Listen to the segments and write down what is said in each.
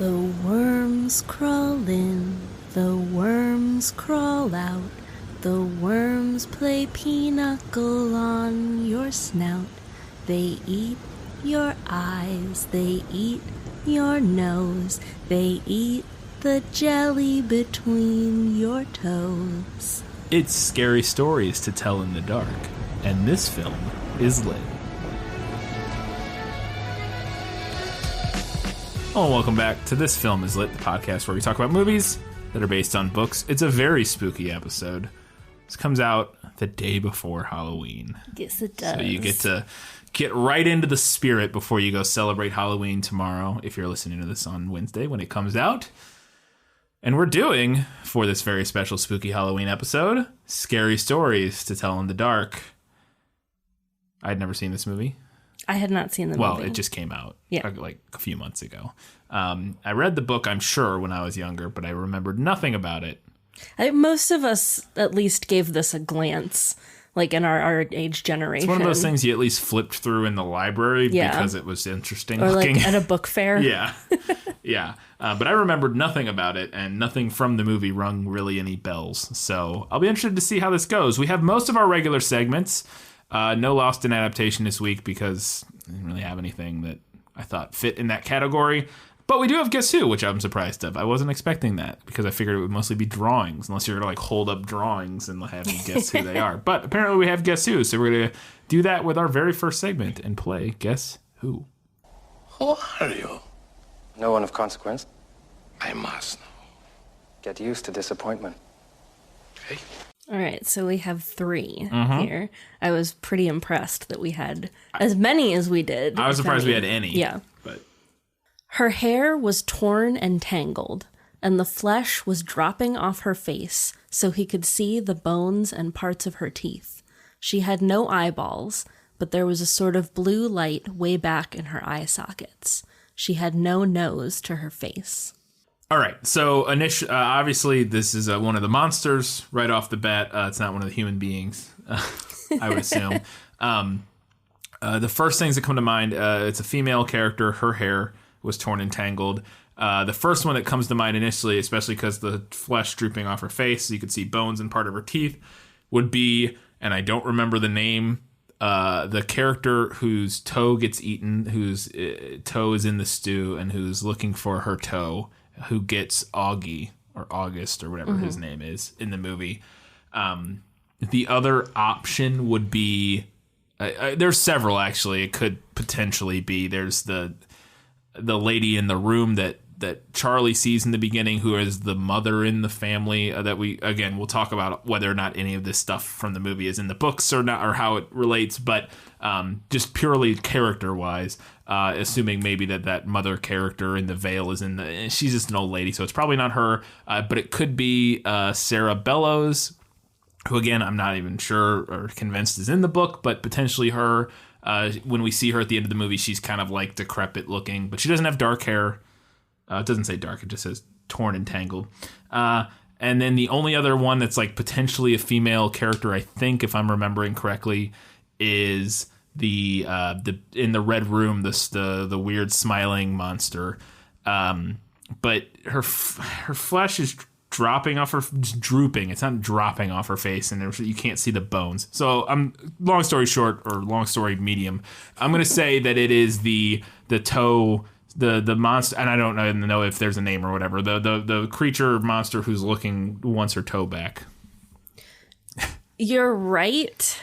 The worms crawl in, the worms crawl out. The worms play pinochle on your snout. They eat your eyes, they eat your nose. They eat the jelly between your toes. It's scary stories to tell in the dark, and this film is lit. Oh, and welcome back to This Film is Lit, the podcast where we talk about movies that are based on books. It's a very spooky episode. This comes out the day before Halloween. Yes, it does. So you get to get right into the spirit before you go celebrate Halloween tomorrow, if you're listening to this on Wednesday when it comes out. And we're doing, for this very special spooky Halloween episode, scary stories to tell in the dark. I'd never seen this movie. I had not seen the movie. Well, it just came out like a few months ago. I read the book, I'm sure, when I was younger, but I remembered nothing about it. Most of us at least gave this a glance, like in our age generation. It's one of those things you at least flipped through in the library because it was interesting or looking. Like at a book fair. Yeah. Yeah. But I remembered nothing about it, and nothing from the movie rung really any bells. So I'll be interested to see how this goes. We have most of our regular segments. No Lost in Adaptation this week because I didn't really have anything that I thought fit in that category. But we do have Guess Who, which I'm surprised of. I wasn't expecting that because I figured it would mostly be drawings, unless you're going to hold up drawings and have me guess who they are. But apparently we have Guess Who, so we're going to do that with our very first segment and play Guess Who. Who are you? No one of consequence. I must know. Get used to disappointment. Okay. All right, so we have 3 here. I was pretty impressed that we had as many as we did. I was surprised we had any. Yeah. But her hair was torn and tangled, and the flesh was dropping off her face so he could see the bones and parts of her teeth. She had no eyeballs, but there was a sort of blue light way back in her eye sockets. She had no nose to her face. all right, so obviously this is one of the monsters right off the bat. It's not one of the human beings, I would assume. The first things that come to mind, it's a female character. Her hair was torn and tangled. The first one that comes to mind initially, especially because the flesh drooping off her face, so you could see bones and part of her teeth, would be, and I don't remember the name, the character whose toe gets eaten, whose toe is in the stew, and who's looking for her toe, who gets Augie, or August, or whatever his name is, in the movie. The other option would be, there's several, actually. It could potentially be, there's the lady in the room that Charlie sees in the beginning, who is the mother in the family, that we'll talk about whether or not any of this stuff from the movie is in the books or not, or how it relates, but just purely character-wise, assuming maybe that mother character in the veil she's just an old lady, so it's probably not her, but it could be Sarah Bellows, who, again, I'm not even sure or convinced is in the book, but potentially her. When we see her at the end of the movie, she's kind of like decrepit looking, but she doesn't have dark hair. It doesn't say dark, it just says torn and tangled. And then the only other one that's like potentially a female character, I think, if I'm remembering correctly, is the in the red room, the weird smiling monster. But her flesh is dropping off her, just drooping. It's not dropping off her face, and you can't see the bones. So long story short, or long story medium, I'm going to say that it is the toe, the monster, and I don't know if there's a name or whatever, the creature monster who's wants her toe back. You're right,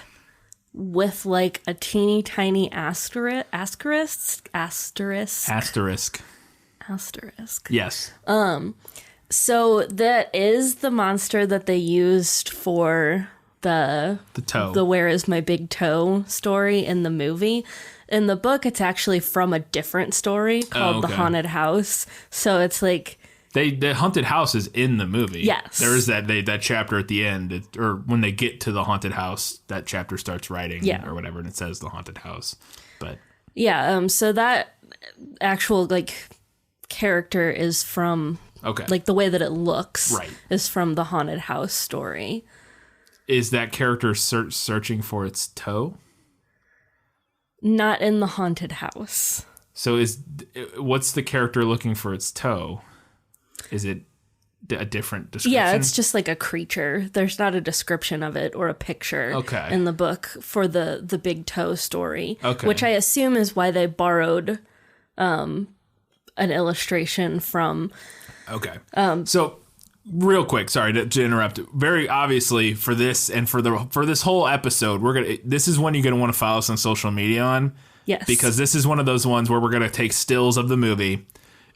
with like a teeny tiny asterisk. Yes. So that is the monster that they used for the toe, the Where Is My Big Toe story in the movie. In the book, it's actually from a different story called The Haunted House. So it's like the haunted house is in the movie. Yes, there is that chapter at the end, or when they get to the haunted house, that chapter starts writing or whatever, and it says the haunted house. But so that actual character is from. Okay. Like the way that it looks is from the haunted house story. Is that character searching for its toe? Not in the haunted house. So what's the character looking for its toe? Is it a different description? Yeah, it's just like a creature. There's not a description of it or a picture in the book for the big toe story, which I assume is why they borrowed an illustration from. Okay. So real quick, sorry to interrupt. Very obviously for this and for this whole episode, this is one you're going to want to follow us on social media on. Yes. Because this is one of those ones where we're going to take stills of the movie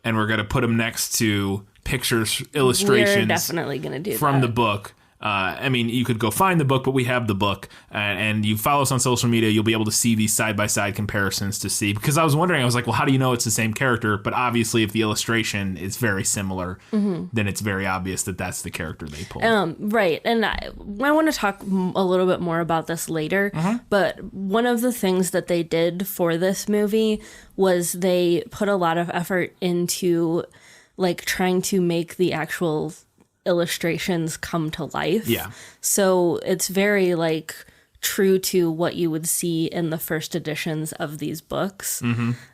and we're going to put them next to pictures, illustrations. We're definitely going to do from the book. I mean, you could go find the book, but we have the book. And you follow us on social media, you'll be able to see these side-by-side comparisons to see. Because I was wondering, I was like, well, how do you know it's the same character? But obviously, if the illustration is very similar, then it's very obvious that that's the character they pulled. Right. And I want to talk a little bit more about this later. But one of the things that they did for this movie was they put a lot of effort into like trying to make the actual illustrations come to life. Yeah. So it's very like true to what you would see in the first editions of these books.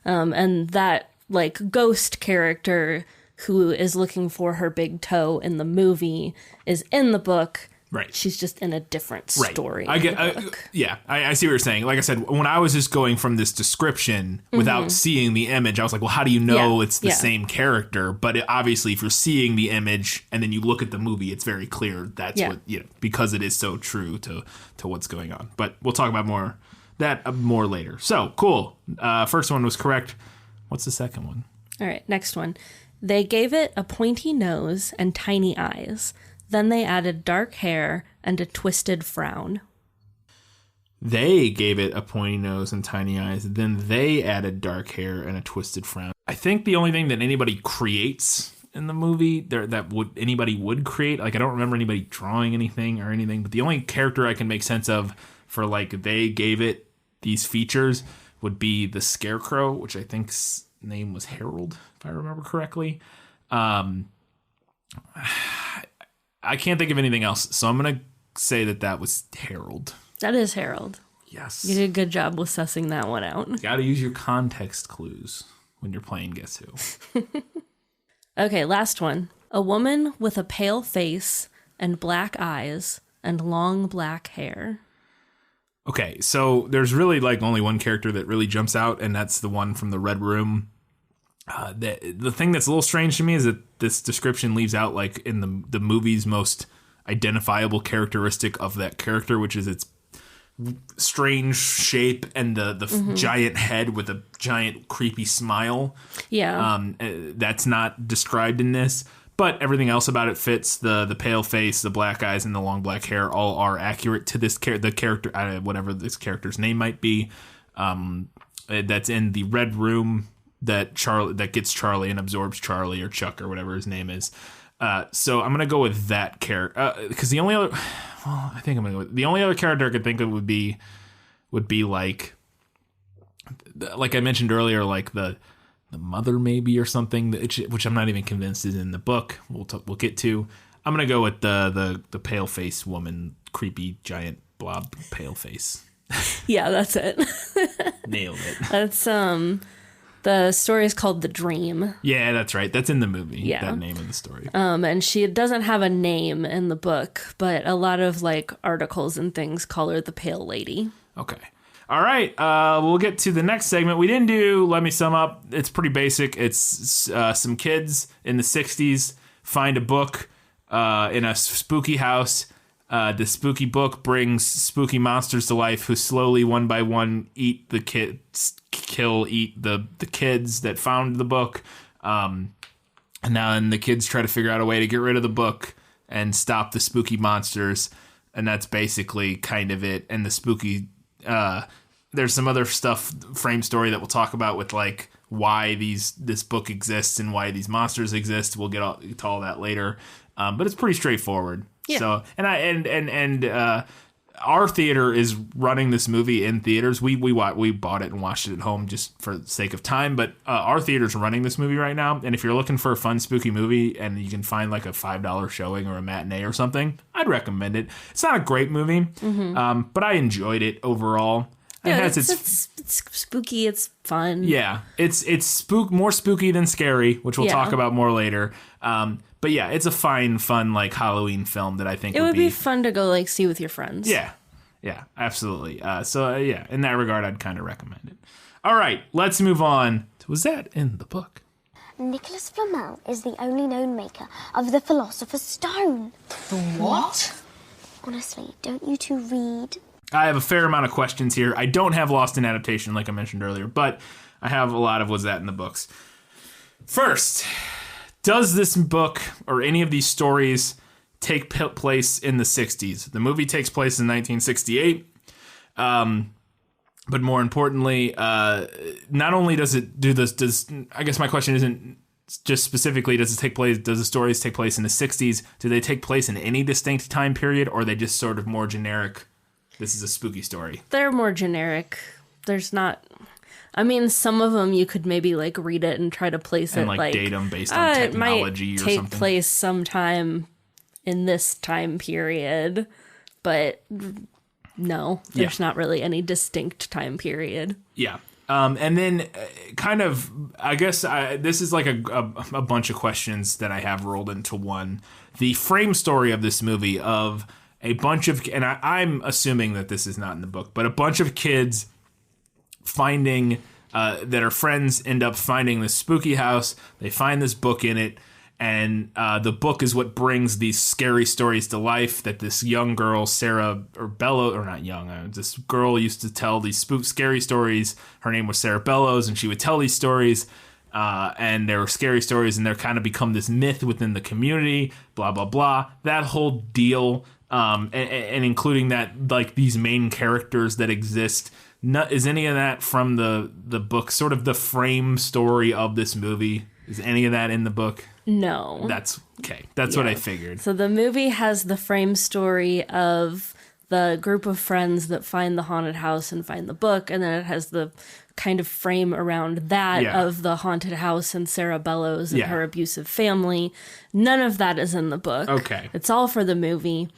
And that like ghost character who is looking for her big toe in the movie is in the book. Right. She's just in a different story. I see what you're saying. Like I said, when I was just going from this description without seeing the image, I was like, well, how do you know it's the same character? But obviously, if you're seeing the image and then you look at the movie, it's very clear that's what, because it is so true to what's going on. But we'll talk about more later. So, cool. First one was correct. What's the second one? All right, next one. They gave it a pointy nose and tiny eyes. Then they added dark hair and a twisted frown. They gave it a pointy nose and tiny eyes. Then they added dark hair and a twisted frown. I think the only thing that anybody creates in the movie anybody would create, like I don't remember anybody drawing anything or anything, but the only character I can make sense of for like they gave it these features would be the Scarecrow, which I think's name was Harold, if I remember correctly. I can't think of anything else, so I'm going to say that was Harold. That is Harold. Yes. You did a good job with sussing that one out. Got to use your context clues when you're playing Guess Who. Okay, last one. A woman with a pale face and black eyes and long black hair. Okay, so there's really like only one character that really jumps out, and that's the one from the Red Room. The thing that's a little strange to me is that this description leaves out like in the movie's most identifiable characteristic of that character, which is its strange shape and the giant head with a giant creepy smile. Yeah. That's not described in this, but everything else about it fits. The pale face, the black eyes, and the long black hair all are accurate to this the character, whatever this character's name might be. That's in the Red Room. That gets Charlie and absorbs Charlie or Chuck or whatever his name is. So I'm gonna go with that character because the only other character I could think of would be like I mentioned earlier, like the mother maybe or something, which I'm not even convinced is in the book. We'll get to. I'm gonna go with the pale face woman, creepy giant blob pale face. Yeah, that's it. Nailed it. That's the story is called The Dream. Yeah, that's right. That's in the movie. Yeah. That name of the story. And she doesn't have a name in the book, but a lot of like articles and things call her the Pale Lady. Okay. All right. We'll get to the next segment. We didn't do Let Me Sum Up. It's pretty basic. It's some kids in the 60s find a book in a spooky house. The spooky book brings spooky monsters to life who slowly, one by one, eat the kids that found the book. And the kids try to figure out a way to get rid of the book and stop the spooky monsters. And that's basically kind of it. And the spooky, there's some other stuff, frame story that we'll talk about with like why this book exists and why these monsters exist. We'll get to all that later. But it's pretty straightforward. Yeah. So, our theater is running this movie in theaters. We bought it and watched it at home just for the sake of time. But our theater's running this movie right now. And if you're looking for a fun, spooky movie and you can find like a $5 showing or a matinee or something, I'd recommend it. It's not a great movie, but I enjoyed it overall. It's spooky. It's fun. Yeah, it's more spooky than scary, which we'll talk about more later. But yeah, it's a fun like Halloween film that I think it would be fun to go like see with your friends. Yeah, absolutely. So in that regard, I'd kind of recommend it. All right, let's move on. Was that in the book? Nicholas Flamel is the only known maker of the Philosopher's Stone. The what? Honestly, don't you two read? I have a fair amount of questions here. I don't have Lost in Adaptation, like I mentioned earlier, but I have a lot of was that in the books. First, does this book or any of these stories take place in the 60s? The movie takes place in 1968. But more importantly, not only does it do this, I guess my question isn't just specifically does the stories take place in the 60s? Do they take place in any distinct time period, or are they just sort of more generic? This is a spooky story. They're more generic. There's not. I mean, some of them you could maybe like read it and try to place and it like date them based on technology it might or take something. place sometime in this time period, but no, there's not really any distinct time period. Yeah. And then kind of, I guess this is like a bunch of questions that I have rolled into one. The frame story of this movie of a bunch of, and I'm assuming that this is not in the book, but a bunch of kids finding, that are friends end up finding this spooky house. They find this book in it. And the book is what brings these scary stories to life that this young girl, Sarah, or Bellows, or not young, this girl used to tell these scary stories. Her name was Sarah Bellows, and she would tell these stories. And there were scary stories, and they're kind of become this myth within the community, blah, blah, blah. That whole deal, and including that, like, these main characters that exist. Is any of that from the book, sort of the frame story of this movie? Is any of that in the book? No. That's okay. That's what I figured. So the movie has the frame story of the group of friends that find the haunted house and find the book, and then it has the kind of frame around that of the haunted house and Sarah Bellows and her abusive family. None of that is in the book. Okay. It's all for the movie.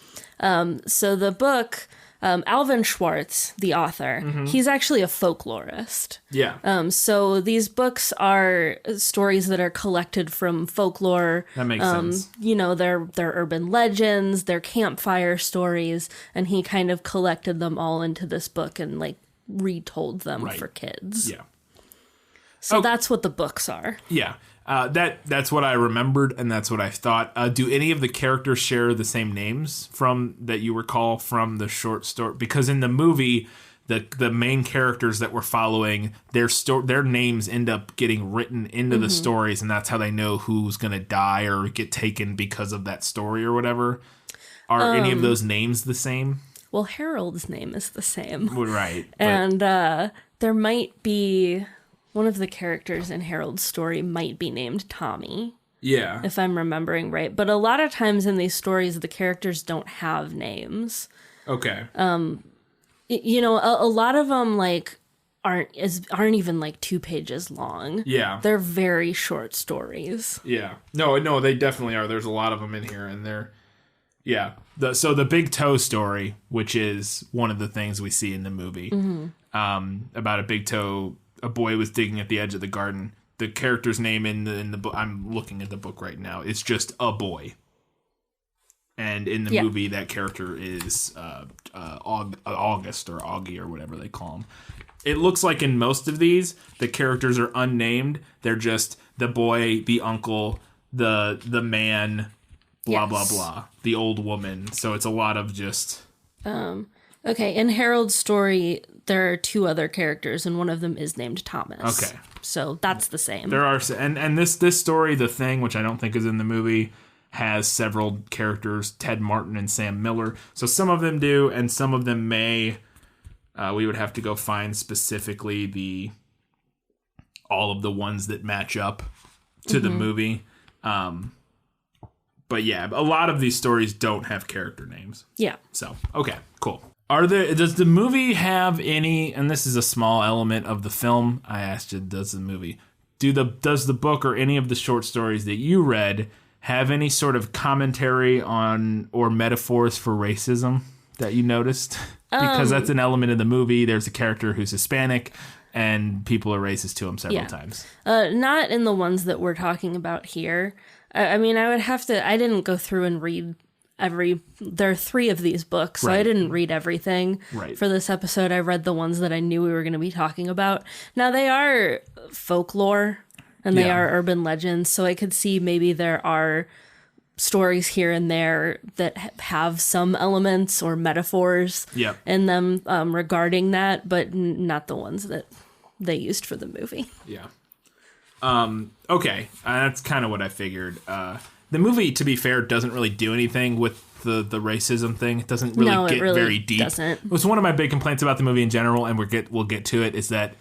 So the book, Alvin Schwartz, the author, he's actually a folklorist. Yeah. So these books are stories that are collected from folklore. That makes sense. You know, they're urban legends, they're campfire stories, and he kind of collected them all into this book and like retold them for kids. Yeah. So that's what the books are. Yeah. That's what I remembered, and that's what I thought. Do any of the characters share the same names from that you recall from the short story? Because in the movie, the main characters that we're following, their names end up getting written into the stories, and that's how they know who's going to die or get taken because of that story or whatever. Are any of those names the same? Well, Harold's name is the same. Right. And there might be... One of the characters in Harold's story might be named Tommy. Yeah. If I'm remembering right. But a lot of times in these stories, the characters don't have names. Okay. You know, a lot of them, like, aren't even, like, 2 pages long. Yeah. They're very short stories. Yeah. No, they definitely are. There's a lot of them in here, and they're... Yeah. So the Big Toe story, which is one of the things we see in the movie, about a big toe... A boy was digging at the edge of the garden. The character's name in the book, I'm looking at the book right now, it's just a boy. And in the movie, that character is August or Augie or whatever they call him. It looks like in most of these, the characters are unnamed. They're just the boy, the uncle, the man, blah, blah, blah. The old woman. So it's a lot of just... Okay, in Harold's story, there are 2 other characters, and one of them is named Thomas. Okay. So that's the same. There are, and this story, The Thing, which I don't think is in the movie, has several characters, Ted Martin and Sam Miller. So some of them do, and some of them may. We would have to go find specifically all of the ones that match up to the movie. But yeah, a lot of these stories don't have character names. Yeah. So, okay, cool. Does the movie have any, and this is a small element of the film, I asked you, does the movie, does the book or any of the short stories that you read have any sort of commentary on or metaphors for racism that you noticed? Because that's an element of the movie. There's a character who's Hispanic, and people are racist to him several times. Not in the ones that we're talking about here. I mean, I would have to... I didn't go through and read there are 3 of these books, so I didn't read everything for this episode. I read the ones that I knew we were going to be talking about. Now, they are folklore, and they are urban legends, so I could see maybe there are stories here and there that have some elements or metaphors in them regarding that, but not the ones that they used for the movie. Yeah. Okay, that's kind of what I figured. The movie, to be fair, doesn't really do anything with the racism thing. It doesn't really get very deep. Doesn't. It was one of my big complaints about the movie in general, and we'll get to it, is that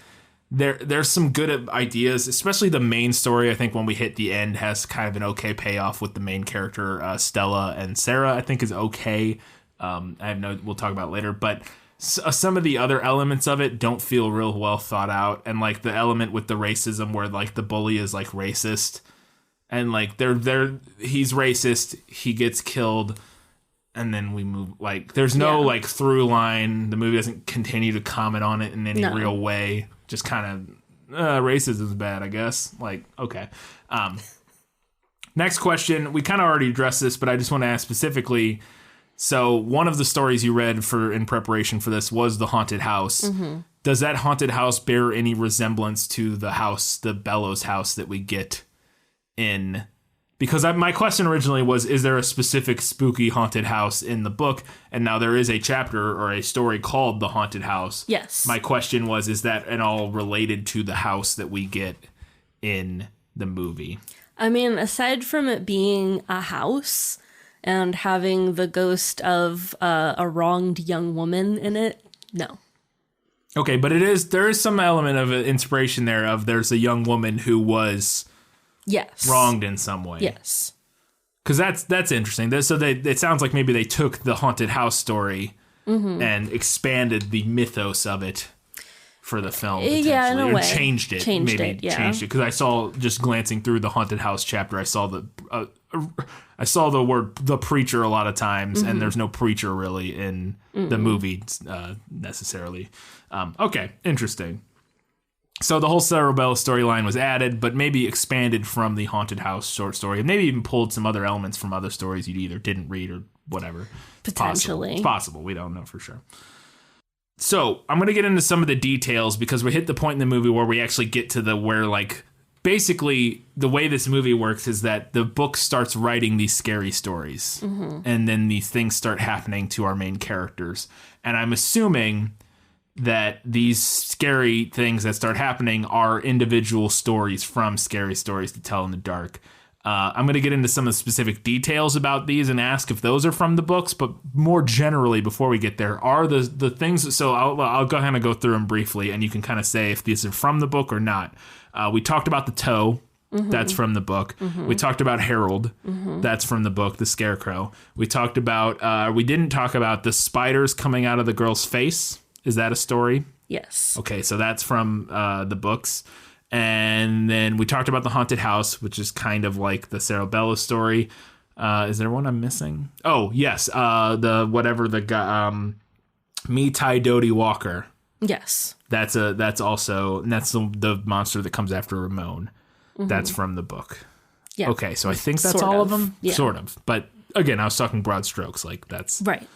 there's some good ideas, especially the main story. I think when we hit the end has kind of an okay payoff with the main character, Stella and Sarah, I think is okay. We'll talk about it later, but some of the other elements of it don't feel real well thought out. And like the element with the racism where like the bully is like racist and like he's racist, he gets killed. And then we move, like, there's no like through line. The movie doesn't continue to comment on it in any real way. Just kind of racism is bad, I guess. Like, okay. Next question. We kind of already addressed this, but I just want to ask specifically. So one of the stories you read in preparation for this was the haunted house. Mm-hmm. Does that haunted house bear any resemblance to the Bellows house that we get in? Because my question originally was, is there a specific spooky haunted house in the book? And now there is a chapter or a story called The Haunted House. Yes. My question was, is that at all related to the house that we get in the movie? I mean, aside from it being a house and having the ghost of a wronged young woman in it, no. Okay, but there is some element of inspiration there of there's a young woman who was... Yes. wronged in some way. Yes. Because that's interesting. It sounds like maybe they took the haunted house story and expanded the mythos of it for the film. Yeah, in a way. Changed it. Changed it. Because I saw, just glancing through the haunted house chapter, I saw the word the preacher a lot of times, and there's no preacher really in the movie necessarily. Okay, interesting. So the whole Sarah Bella storyline was added, but maybe expanded from the haunted house short story, and maybe even pulled some other elements from other stories you either didn't read or whatever. Potentially. It's possible. We don't know for sure. So I'm going to get into some of the details because we hit the point in the movie where we actually get to where like basically the way this movie works is that the book starts writing these scary stories, and then these things start happening to our main characters. And I'm assuming that these scary things that start happening are individual stories from Scary Stories to Tell in the Dark. I'm going to get into some of the specific details about these and ask if those are from the books, but more generally, before we get there, are the things... So I'll go ahead and go through them briefly, and you can kind of say if these are from the book or not. We talked about the toe. That's from the book. We talked about Harold. That's from the book, the Scarecrow. We talked about... we didn't talk about the spiders coming out of the girl's face. Is that a story? Yes. Okay, so that's from the books. And then we talked about the haunted house, which is kind of like the Sarah Bella story. Is there one I'm missing? Oh, yes. The guy, Me Tai Dodie Walker. Yes. That's also, and that's the monster that comes after Ramon. That's from the book. Yeah. Okay, so I think that's all of them. Yeah. Sort of. But again, I was talking broad strokes. Like that's right.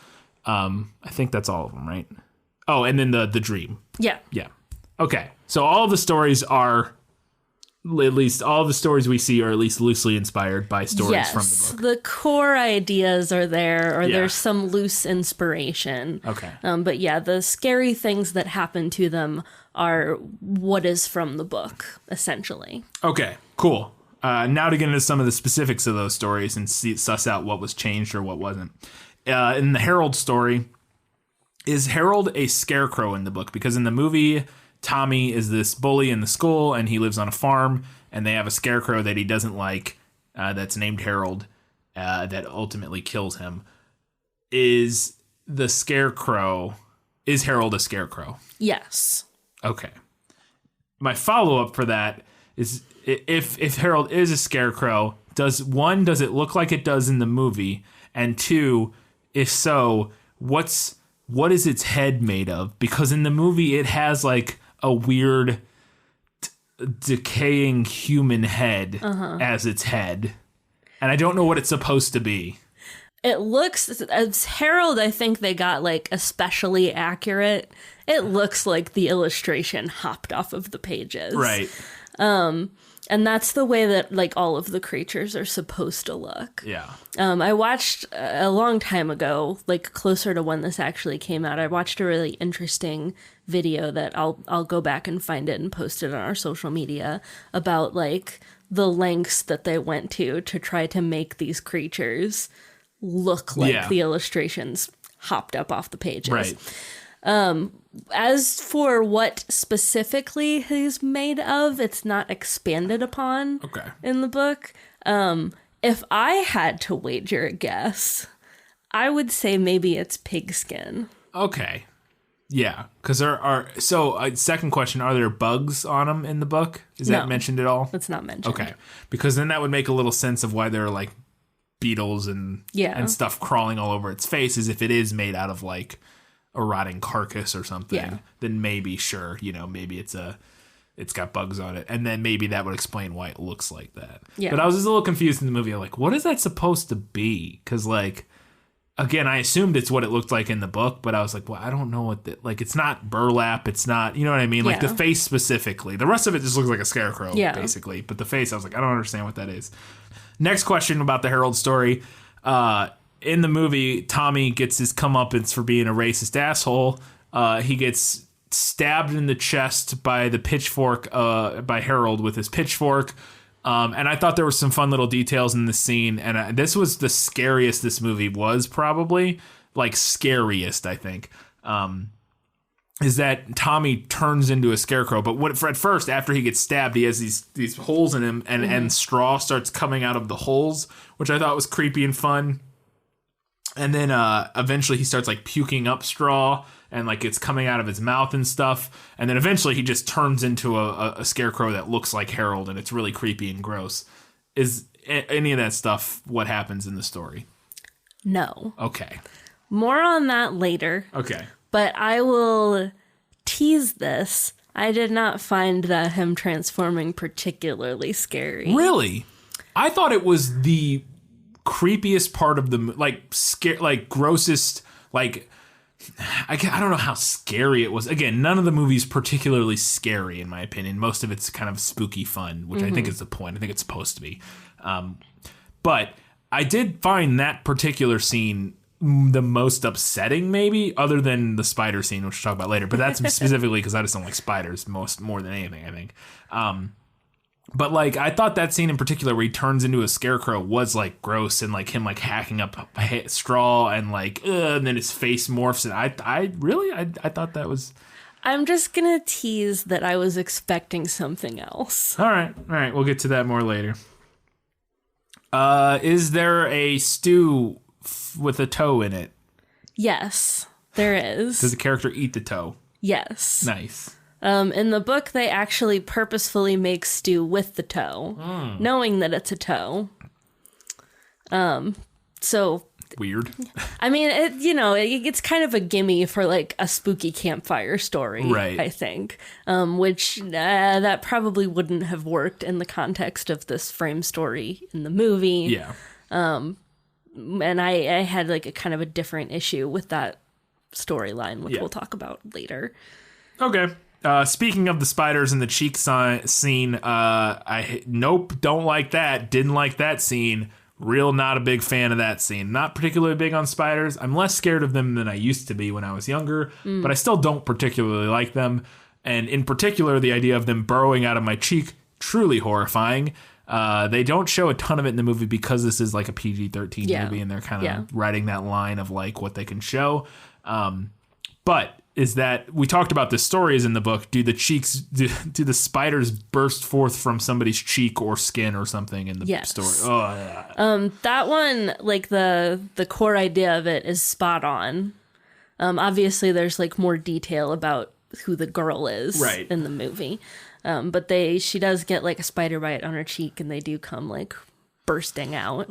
I think that's all of them, right? Oh, and then the dream. Yeah. Yeah. Okay. So all of the stories are, at least all of the stories we see are at least loosely inspired by stories from the book. The core ideas are there, or there's some loose inspiration. Okay. But yeah, the scary things that happen to them are what is from the book, essentially. Okay, cool. Now to get into some of the specifics of those stories and suss out what was changed or what wasn't. In the Harold story, is Harold a scarecrow in the book? Because in the movie, Tommy is this bully in the school, and he lives on a farm, and they have a scarecrow that he doesn't like that's named Harold that ultimately kills him. Is Harold a scarecrow? Yes. Okay. My follow-up for that is if Harold is a scarecrow, does it look like it does in the movie? And two, if so, what's what is its head made of? Because in the movie, it has like a weird decaying human head as its head. And I don't know what it's supposed to be. It looks, as Harold, I think they got like especially accurate. It looks like the illustration hopped off of the pages. Right. And that's the way that like all of the creatures are supposed to look. Yeah. I watched a long time ago, like closer to when this actually came out, I watched a really interesting video that I'll go back and find it and post it on our social media about like the lengths that they went to try to make these creatures look like the illustrations hopped up off the pages. Right. As for what specifically he's made of, it's not expanded upon in the book. If I had to wager a guess, I would say maybe it's pigskin. Okay. Yeah. Because there are... So, second question, are there bugs on them in the book? Is that mentioned at all? It's not mentioned. Okay. Because then that would make a little sense of why there are like beetles and stuff crawling all over its face, as if it is made out of like a rotting carcass or something, then maybe maybe it's got bugs on it, and then maybe that would explain why it looks like that. But I was just a little confused in the movie. I'm like, what is that supposed to be? Because like, again, I assumed it's what it looked like in the book, but I was like, well, I don't know what like, it's not burlap, it's not, you know what I mean? Like the face specifically, the rest of it just looks like a scarecrow basically, but the face, I was like, I don't understand what that is. Next question about the Harold story. In the movie, Tommy gets his comeuppance for being a racist asshole. He gets stabbed in the chest by the pitchfork, by Harold with his pitchfork. And I thought there were some fun little details in this scene. And this was the scariest this movie was, probably. Like, scariest, I think. Is that Tommy turns into a scarecrow. But at first, after he gets stabbed, he has these holes in him. And straw starts coming out of the holes, which I thought was creepy and fun. And then eventually he starts like puking up straw, and like it's coming out of his mouth and stuff. And then eventually he just turns into a scarecrow that looks like Harold, and it's really creepy and gross. Is any of that stuff what happens in the story? No. Okay. More on that later. Okay. But I will tease this. I did not find that him transforming particularly scary. Really? I thought it was the creepiest part of the grossest, like I don't know how scary it was. Again, none of the movie's particularly scary in my opinion. Most of it's kind of spooky fun, which I think is the point. I think it's supposed to be. But I did find that particular scene the most upsetting, maybe, other than the spider scene, which we'll talk about later. But that's specifically because I just don't like spiders more than anything, I think. But like, I thought that scene in particular where he turns into a scarecrow was like gross, and like him like hacking up straw and like, and then his face morphs. And I thought that was. I'm just gonna tease that I was expecting something else. All right, we'll get to that more later. Is there a stew with a toe in it? Yes, there is. Does the character eat the toe? Yes. Nice. In the book, they actually purposefully make stew with the toe, knowing that it's a toe. So weird. I mean, it's kind of a gimme for like a spooky campfire story, right? I think, which that probably wouldn't have worked in the context of this frame story in the movie. Yeah. And I had like a kind of a different issue with that storyline, which we'll talk about later. Okay. Speaking of the spiders and the cheek scene, don't like that. Didn't like that scene. Not a big fan of that scene. Not particularly big on spiders. I'm less scared of them than I used to be when I was younger, but I still don't particularly like them. And in particular, the idea of them burrowing out of my cheek, truly horrifying. They don't show a ton of it in the movie because this is like a PG-13 movie, and they're kind of riding that line of like what they can show. But is that we talked about the stories in the book. Do the spiders burst forth from somebody's cheek or skin or something in the story? Oh, yeah. That one, like the core idea of it is spot on. Obviously there's like more detail about who the girl is in the movie. But she does get like a spider bite on her cheek, and they do come like bursting out.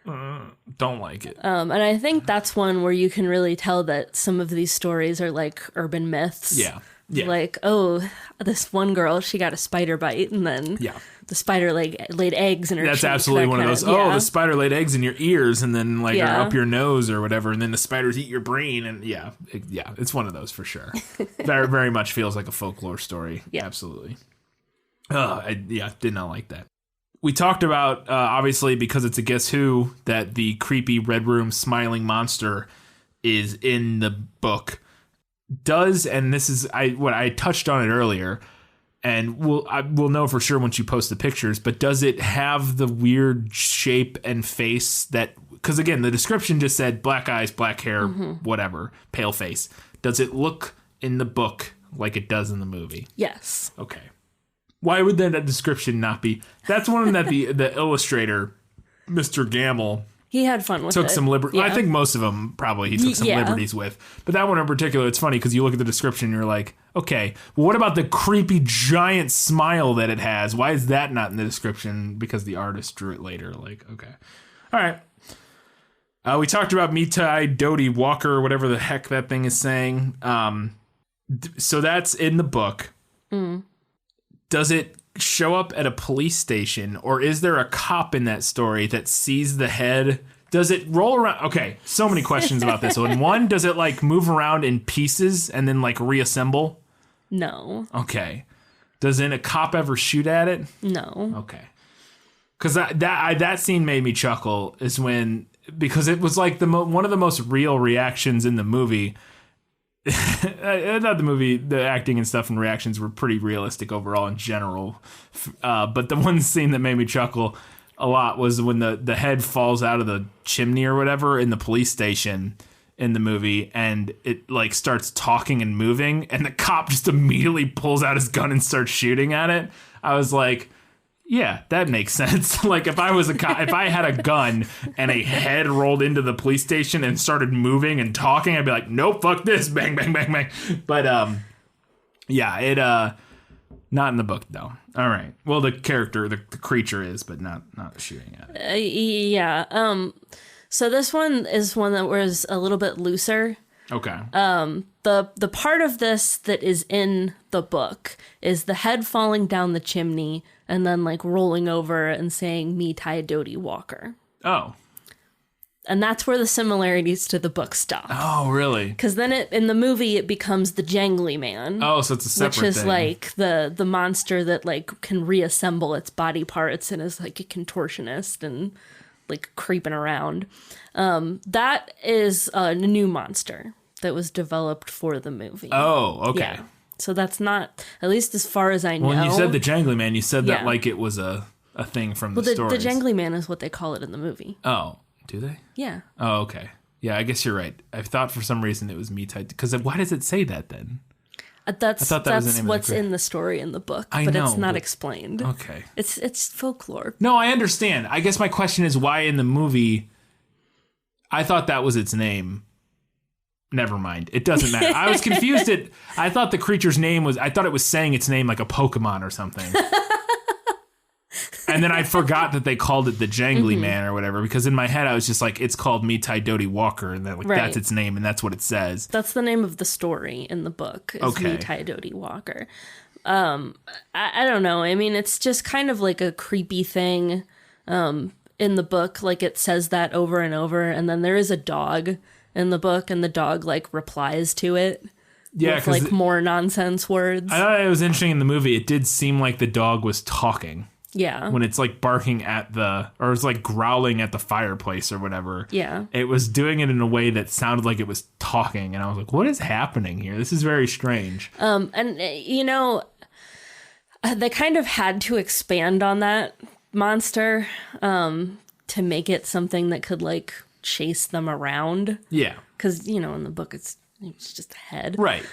Don't like it. And I think that's one where you can really tell that some of these stories are like urban myths. Yeah. Yeah. Like, oh, this one girl, she got a spider bite, and then the spider laid eggs in her That's cheek, absolutely that one of kind those. Oh, the spider laid eggs in your ears, and then or up your nose or whatever, and then the spiders eat your brain, and it's one of those for sure. Very, very much feels like a folklore story. Yeah. Absolutely. I did not like that. We talked about obviously because it's a Guess Who that the creepy red room smiling monster is in the book. And this is what I touched on it earlier, and we'll know for sure once you post the pictures, but does it have the weird shape and face that, because again, the description just said black eyes, black hair, whatever, pale face. Does it look in the book like it does in the movie? Yes. Okay. Why would then that description not be? That's one that the illustrator, Mr. Gamble, he had fun with took it. some liberties. Yeah. I think most of them probably he took some liberties with. But that one in particular, it's funny because you look at the description and you're like, okay, well, what about the creepy giant smile that it has? Why is that not in the description? Because the artist drew it later. Like, okay. All right. We talked about Mitai Dodi Walker, or whatever the heck that thing is saying. So that's in the book. Does it show up at a police station, or is there a cop in that story that sees the head? Does it roll around? Okay, so many questions about this one. One, does it like move around in pieces and then like reassemble? No. Okay. Doesn't a cop ever shoot at it? No. Okay. Because that scene made me chuckle because it was like one of the most real reactions in the movie. I thought the acting and stuff and reactions were pretty realistic overall in general. But the one scene that made me chuckle a lot was when the head falls out of the chimney or whatever in the police station in the movie, and it like starts talking and moving, and the cop just immediately pulls out his gun and starts shooting at it. I was like, yeah, that makes sense. Like if I was if I had a gun and a head rolled into the police station and started moving and talking, I'd be like, nope, fuck this, bang, bang, bang, bang. But not in the book though. All right. Well, the character, the creature is, but not shooting at it. So this one is one that was a little bit looser. Okay. The part of this that is in the book is the head falling down the chimney and then like rolling over and saying "Me Tai Dodi Walker." Oh. And that's where the similarities to the book stop. Oh, really? Because then in the movie it becomes the Jangly Man. Oh, so it's a separate which is thing. like the monster that like can reassemble its body parts and is like a contortionist and like creeping around. That is a new monster that was developed for the movie. Oh, okay. Yeah. So that's not, at least as far as I know. Well, you said the Jangly Man. You said that Yeah. like it was a thing from the the stories. The Jangly Man is what they call it in the movie. Oh, do they? Yeah. Oh, okay. Yeah, I guess you're right. I thought for some reason it was me type. Because why does it say that then? That's thought that was the name of the what's creature. in the story in the book, I but know, it's not but- explained. Okay. It's folklore. No, I understand. I guess my question is why in the movie I thought that was its name. Never mind. It doesn't matter. I was confused. I thought the creature's name I thought it was saying its name like a Pokemon or something. And then I forgot that they called it the Jangly Man or whatever, because in my head I was just like, it's called Mitai Dodi Walker, and then like Right. that's its name and that's what it says. That's the name of the story in the book. Is Okay. Mitai Dodi Walker. I don't know. I mean, it's just kind of like a creepy thing in the book. Like it says that over and over, and then there is a dog in the book, and the dog like replies to it. Yeah, with because like more nonsense words. I thought it was interesting in the movie. It did seem like the dog was talking. Yeah. When it's like barking or it's like growling at the fireplace or whatever. Yeah. It was doing it in a way that sounded like it was talking. And I was like, what is happening here? This is very strange. And you know, they kind of had to expand on that monster to make it something that could like chase them around. Yeah. Because, you know, in the book it's just a head. Right.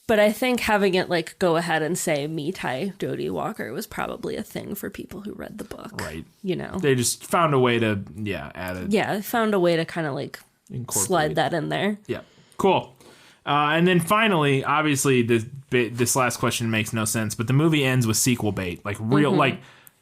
But I think having it like go ahead and say Mitai Dodi Walker was probably a thing for people who read the book. Right. You know. They just found a way to, add it. Yeah, I found a way to kind of like Incorporate. slide that in there. Yeah. Cool. And then finally, obviously, this last question makes no sense, but the movie ends with sequel bait. Like real, like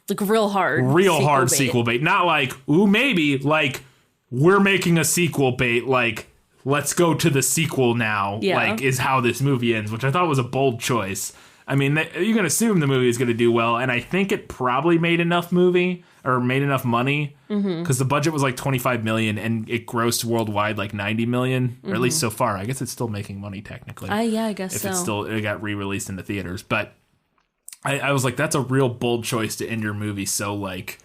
Like real hard. Hard sequel bait. Not like, ooh, maybe. Like, we're making a sequel bait. Like, let's go to the sequel now. Yeah. Like, is how this movie ends, which I thought was a bold choice. I mean, you can assume the movie is going to do well, and I think it probably made enough money, because the budget was like $25 million, and it grossed worldwide like $90 million, or at least so far. I guess it's still making money technically. Yeah, I guess so. It got re-released in the theaters, but I was like, that's a real bold choice to end your movie. So like,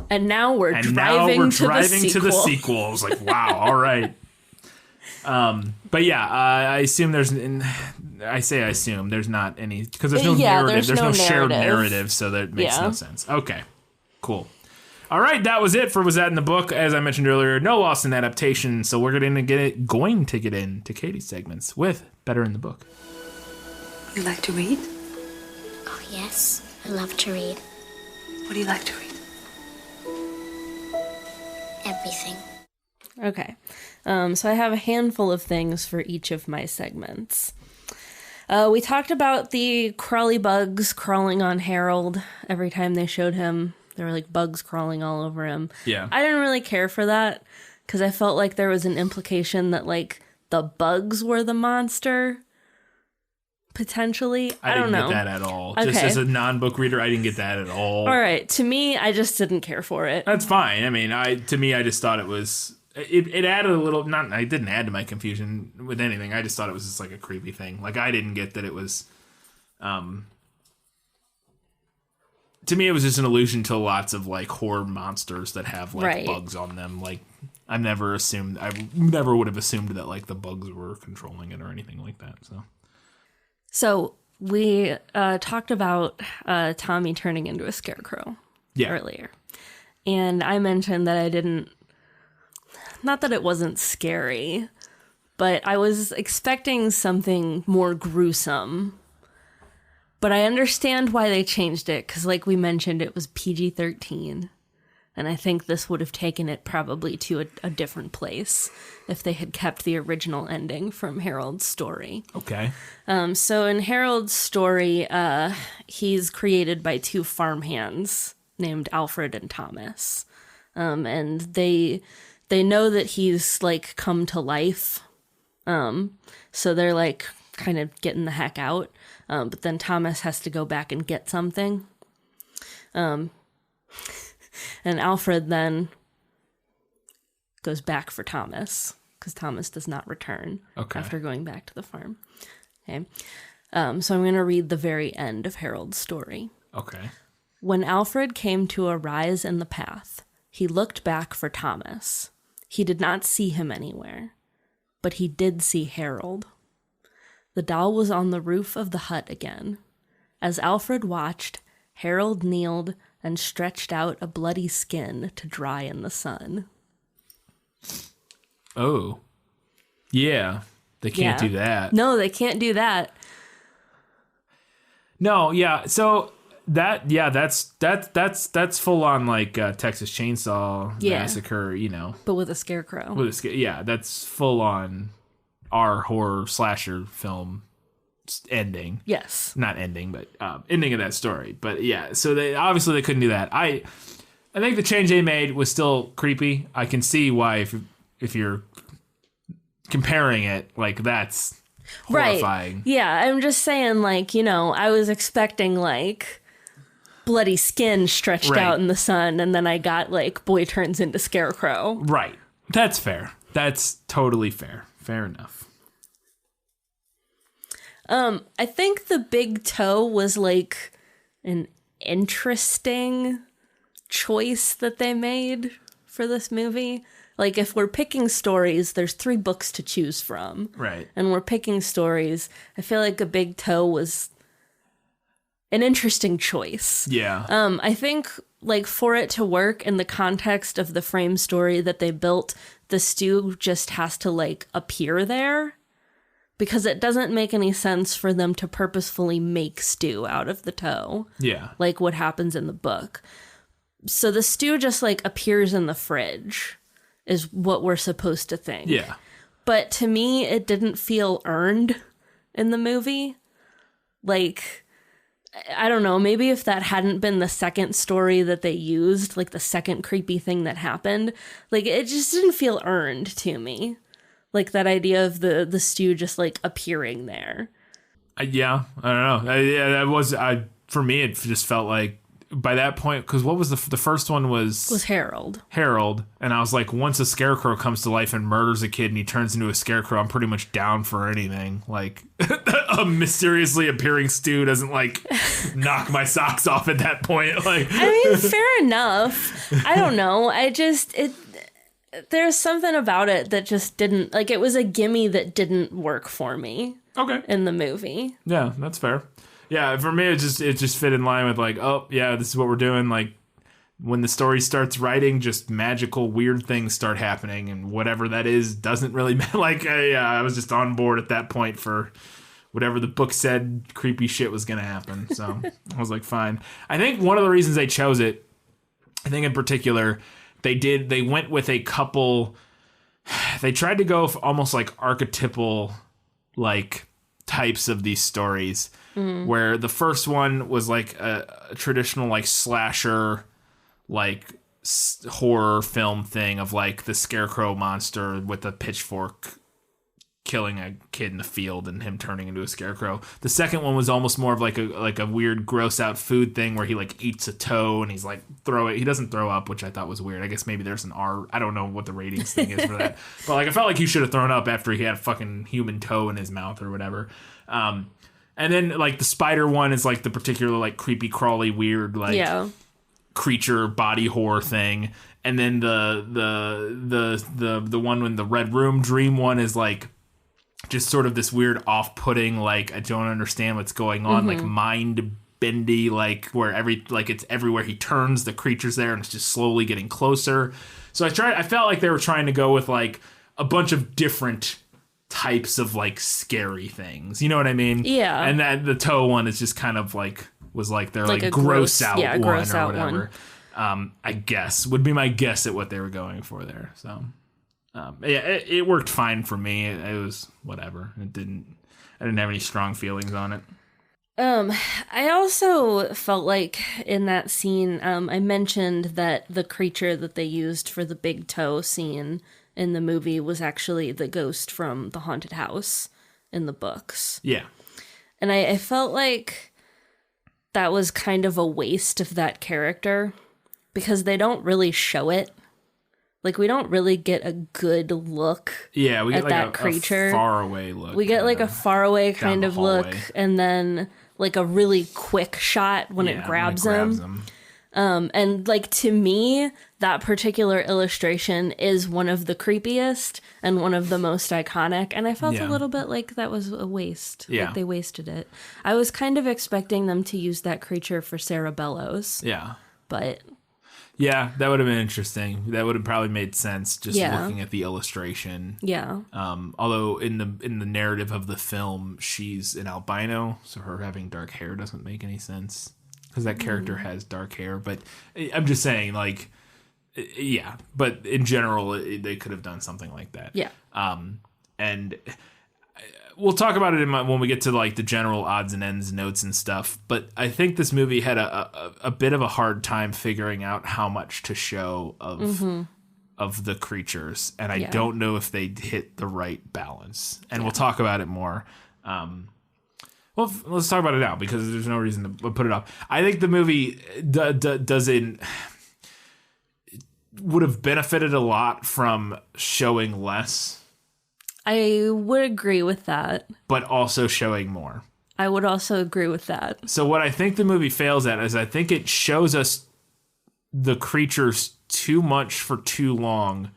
and now we're driving to the sequel. I was like, wow, all right. But yeah, I assume I assume there's not any, because there's no narrative. There's no shared narrative, so that makes no sense. Okay, cool. All right, that was it for Was That in the Book? As I mentioned earlier, no loss in adaptation, so we're going to get into Katie's segments with Better in the Book. You like to read? Oh, yes. I love to read. What do you like to read? Everything. Okay. So I have a handful of things for each of my segments. We talked about the crawly bugs crawling on Harold every time they showed him. There were like bugs crawling all over him. Yeah. I didn't really care for that because I felt like there was an implication that like the bugs were the monster. Potentially. I don't know. I didn't get that at all. Okay. Just as a non-book reader, I didn't get that at all. All right. To me, I just didn't care for it. That's fine. I mean, I just thought it was... It added a little... I didn't add to my confusion with anything. I just thought it was just like a creepy thing. Like, I didn't get that it was... to me, it was just an allusion to lots of, like, horror monsters that have, like, bugs on them. Like, I never would have assumed that, like, the bugs were controlling it or anything like that, So we talked about Tommy turning into a scarecrow earlier. And I mentioned that I didn't... Not that it wasn't scary, but I was expecting something more gruesome. But I understand why they changed it, because like we mentioned, it was PG-13. And I think this would have taken it probably to a different place if they had kept the original ending from Harold's story. Okay. So in Harold's story, he's created by two farmhands named Alfred and Thomas. And they know that he's like come to life. So they're like kind of getting the heck out. But then Thomas has to go back and get something. And Alfred then goes back for Thomas because Thomas does not return after going back to the farm. Okay. So I'm going to read the very end of Harold's story. Okay. When Alfred came to a rise in the path, he looked back for Thomas. He did not see him anywhere, but he did see Harold. The doll was on the roof of the hut again. As Alfred watched, Harold kneeled and stretched out a bloody skin to dry in the sun. Oh. Yeah. They can't do that. No, they can't do that. No, yeah. So that's full on like Texas Chainsaw Massacre, you know. But with a scarecrow. That's full on our horror slasher film ending. Yes. Not ending, but ending of that story. But yeah, so they couldn't do that. I think the change they made was still creepy. I can see why if you're comparing it, like that's horrifying. Right. Yeah, I'm just saying, like, you know, I was expecting like bloody skin stretched out in the sun, and then I got like boy turns into scarecrow. Right. That's fair. That's totally fair. Fair enough. I think the big toe was like an interesting choice that they made for this movie. Like, if we're picking stories, there's 3 books to choose from. Right. And we're picking stories. I feel like a big toe was an interesting choice. Yeah. I think, like, for it to work in the context of the frame story that they built, the stew just has to, like, appear there. Because it doesn't make any sense for them to purposefully make stew out of the toe. Yeah. Like what happens in the book. So the stew just, like, appears in the fridge, is what we're supposed to think. Yeah. But to me, it didn't feel earned in the movie. Like, I don't know, maybe if that hadn't been the second story that they used, like the second creepy thing that happened, like it just didn't feel earned to me. Like that idea of the stew just like appearing there. Yeah, I don't know. That was for me. It just felt like by that point, because what was the first one was Harold. And I was like, once a scarecrow comes to life and murders a kid and he turns into a scarecrow, I'm pretty much down for anything. Like a mysteriously appearing stew doesn't like knock my socks off at that point. Like, I mean, fair enough. I don't know. There's something about it that just didn't, like, it was a gimme that didn't work for me. Okay. In the movie. Yeah, that's fair. Yeah, for me, it just fit in line with like, oh yeah, this is what we're doing. Like when the story starts writing, just magical weird things start happening, and whatever that is doesn't really matter. Like, I was just on board at that point for whatever the book said. Creepy shit was gonna happen, so I was like, fine. I think one of the reasons they chose it, I think in particular, they went with a couple. They tried to go for almost like archetypal, like types of these stories. Where the first one was like a traditional like slasher, like horror film thing of like the scarecrow monster with a pitchfork killing a kid in the field and him turning into a scarecrow. The second one was almost more of like a weird gross out food thing where he like eats a toe and he's like he doesn't throw up, which I thought was weird. I guess maybe there's an R. I don't know what the ratings thing is for that. But like I felt like he should have thrown up after he had a fucking human toe in his mouth or whatever. And then like the spider one is like the particular like creepy crawly weird like creature body horror thing. And then the one in the red room dream one is like just sort of this weird off-putting, like I don't understand what's going on, like mind bendy, like where it's everywhere he turns, the creature's there and it's just slowly getting closer. So I felt like they were trying to go with like a bunch of different types of like scary things, you know what I mean? Yeah. And that the toe one is just kind of like was like their like a gross out one gross or out whatever. I guess would be my guess at what they were going for there. So it worked fine for me. It was whatever. I didn't have any strong feelings on it. I also felt like in that scene, I mentioned that the creature that they used for the big toe scene in the movie was actually the ghost from the haunted house in the books. Yeah. And I felt like that was kind of a waste of that character because they don't really show it. Like, we don't really get a good look we get at like that a creature. Far away look. We get like a far away kind of look hallway. and then like a really quick shot when it grabs him. And like to me, that particular illustration is one of the creepiest and one of the most iconic. And I felt a little bit like that was a waste. Yeah. Like they wasted it. I was kind of expecting them to use that creature for Sarah Bellows. Yeah. But yeah, that would have been interesting. That would have probably made sense just Yeah. looking at the illustration. yeah. Although in the narrative of the film, she's an albino, so her having dark hair doesn't make any sense because that character has dark hair. But I'm just saying, like, yeah. But in general, they could have done something like that. Yeah. And we'll talk about it when we get to like the general odds and ends notes and stuff. But I think this movie had a bit of a hard time figuring out how much to show of the creatures, and I don't know if they hit the right balance. And we'll talk about it more. Well, let's talk about it now because there's no reason to put it off. I think the movie would have benefited a lot from showing less. I would agree with that. But also showing more. I would also agree with that. So what I think the movie fails at is I think it shows us the creatures too much for too long,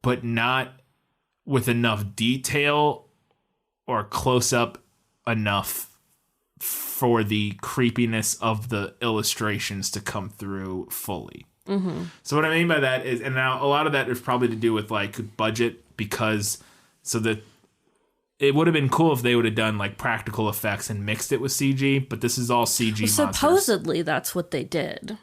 but not with enough detail or close up enough for the creepiness of the illustrations to come through fully. Mm-hmm. So what I mean by that is, and now a lot of that is probably to do with like budget, because so that it would have been cool if they would have done like practical effects and mixed it with CG, but this is all CG monsters. Supposedly that's what they did.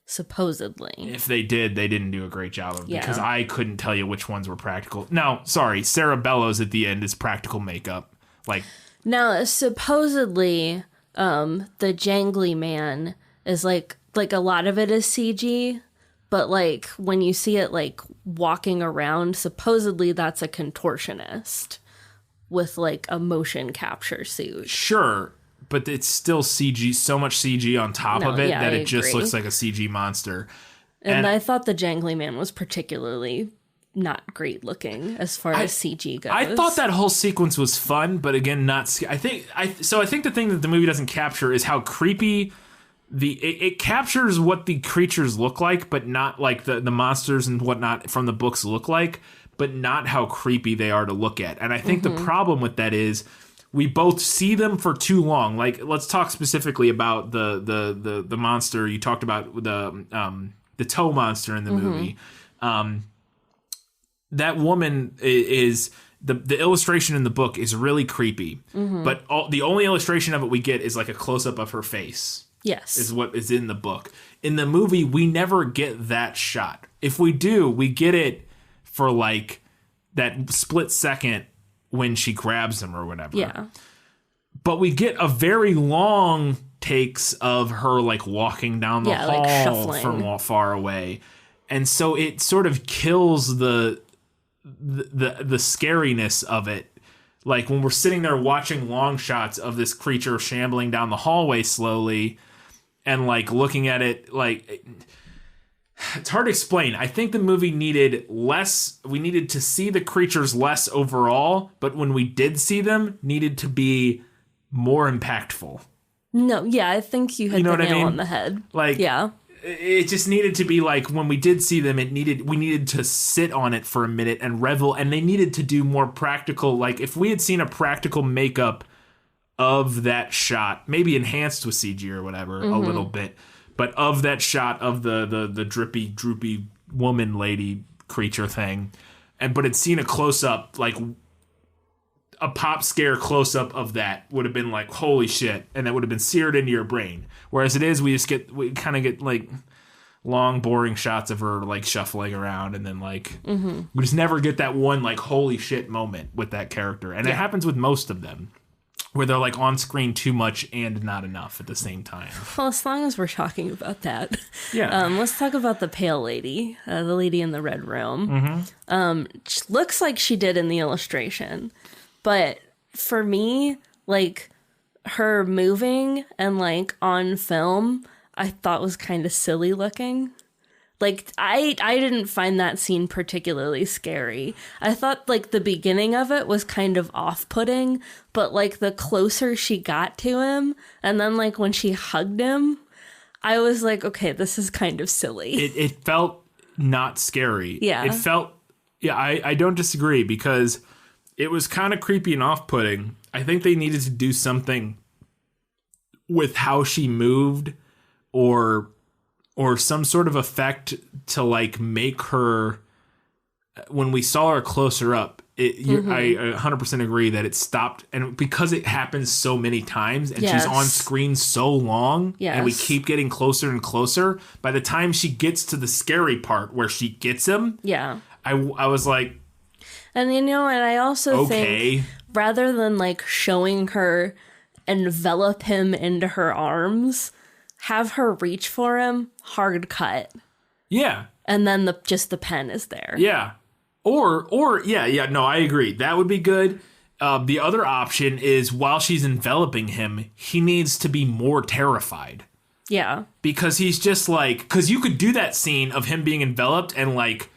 Supposedly. If they did, they didn't do a great job of it, Yeah. because I couldn't tell you which ones were practical. No, sorry, Sarah Bellows at the end is practical makeup. Like, Now, supposedly, the jangly man is like a lot of it is CG, but like when you see it like walking around, supposedly that's a contortionist with like a motion capture suit. Sure, but it's still CG, so much CG on top of it yeah, that I it just agree. looks like a CG monster. And I thought the jangly man was particularly not great looking as far as CG goes. I thought that whole sequence was fun, but again, not. I think the thing that the movie doesn't capture is how creepy it captures what the creatures look like, but not like the monsters and whatnot from the books look like, but not how creepy they are to look at. And I think the problem with that is we both see them for too long. Like, let's talk specifically about the monster you talked about, the toe monster in the movie. That woman is the illustration in the book is really creepy, but the only illustration of it we get is like a close up of her face. Yes, is what is in the book. In the movie, we never get that shot. If we do, we get it for like that split second when she grabs him or whatever. Yeah, but we get a very long takes of her like walking down the hall like shuffling from far away, and so it sort of kills the scariness of it. Like when we're sitting there watching long shots of this creature shambling down the hallway slowly and like looking at it, like it's hard to explain. I think the movie needed less. We needed to see the creatures less overall, but when we did see them, needed to be more impactful. No, yeah, I think you hit the nail on the head. Like, yeah. It just needed to be like when we did see them, we needed to sit on it for a minute and revel, and they needed to do more practical. Like if we had seen a practical makeup of that shot, maybe enhanced with CG or whatever, a little bit, but of that shot of the drippy, droopy woman lady creature thing, but it's seen a close up, like a pop scare close up of that would have been like, holy shit, and that would have been seared into your brain. Whereas it is, we kind of get like long, boring shots of her like shuffling around, and then like we just never get that one like holy shit moment with that character. And it happens with most of them, where they're like on screen too much and not enough at the same time. Well, as long as we're talking about that, yeah. Let's talk about the pale lady, the lady in the red room. She looks like she did in the illustration, but for me, like her moving and like on film, I thought was kind of silly looking. Like I didn't find that scene particularly scary. I thought like the beginning of it was kind of off-putting, but like the closer she got to him and then like when she hugged him, I was like, okay, this is kind of silly. It felt not scary. Yeah. It felt, I don't disagree, because it was kind of creepy and off-putting. I think they needed to do something with how she moved or some sort of effect to like make her, when we saw her closer up, I 100% agree that it stopped. And because it happens so many times and she's on screen so long and we keep getting closer and closer, by the time she gets to the scary part where she gets him, I was like, and you know, and I also think rather than like showing her envelop him into her arms, have her reach for him, hard cut. Yeah. And then the pen is there. Yeah. Or no, I agree. That would be good. The other option is while she's enveloping him, he needs to be more terrified. Yeah. Because he's just like, because you could do that scene of him being enveloped and like,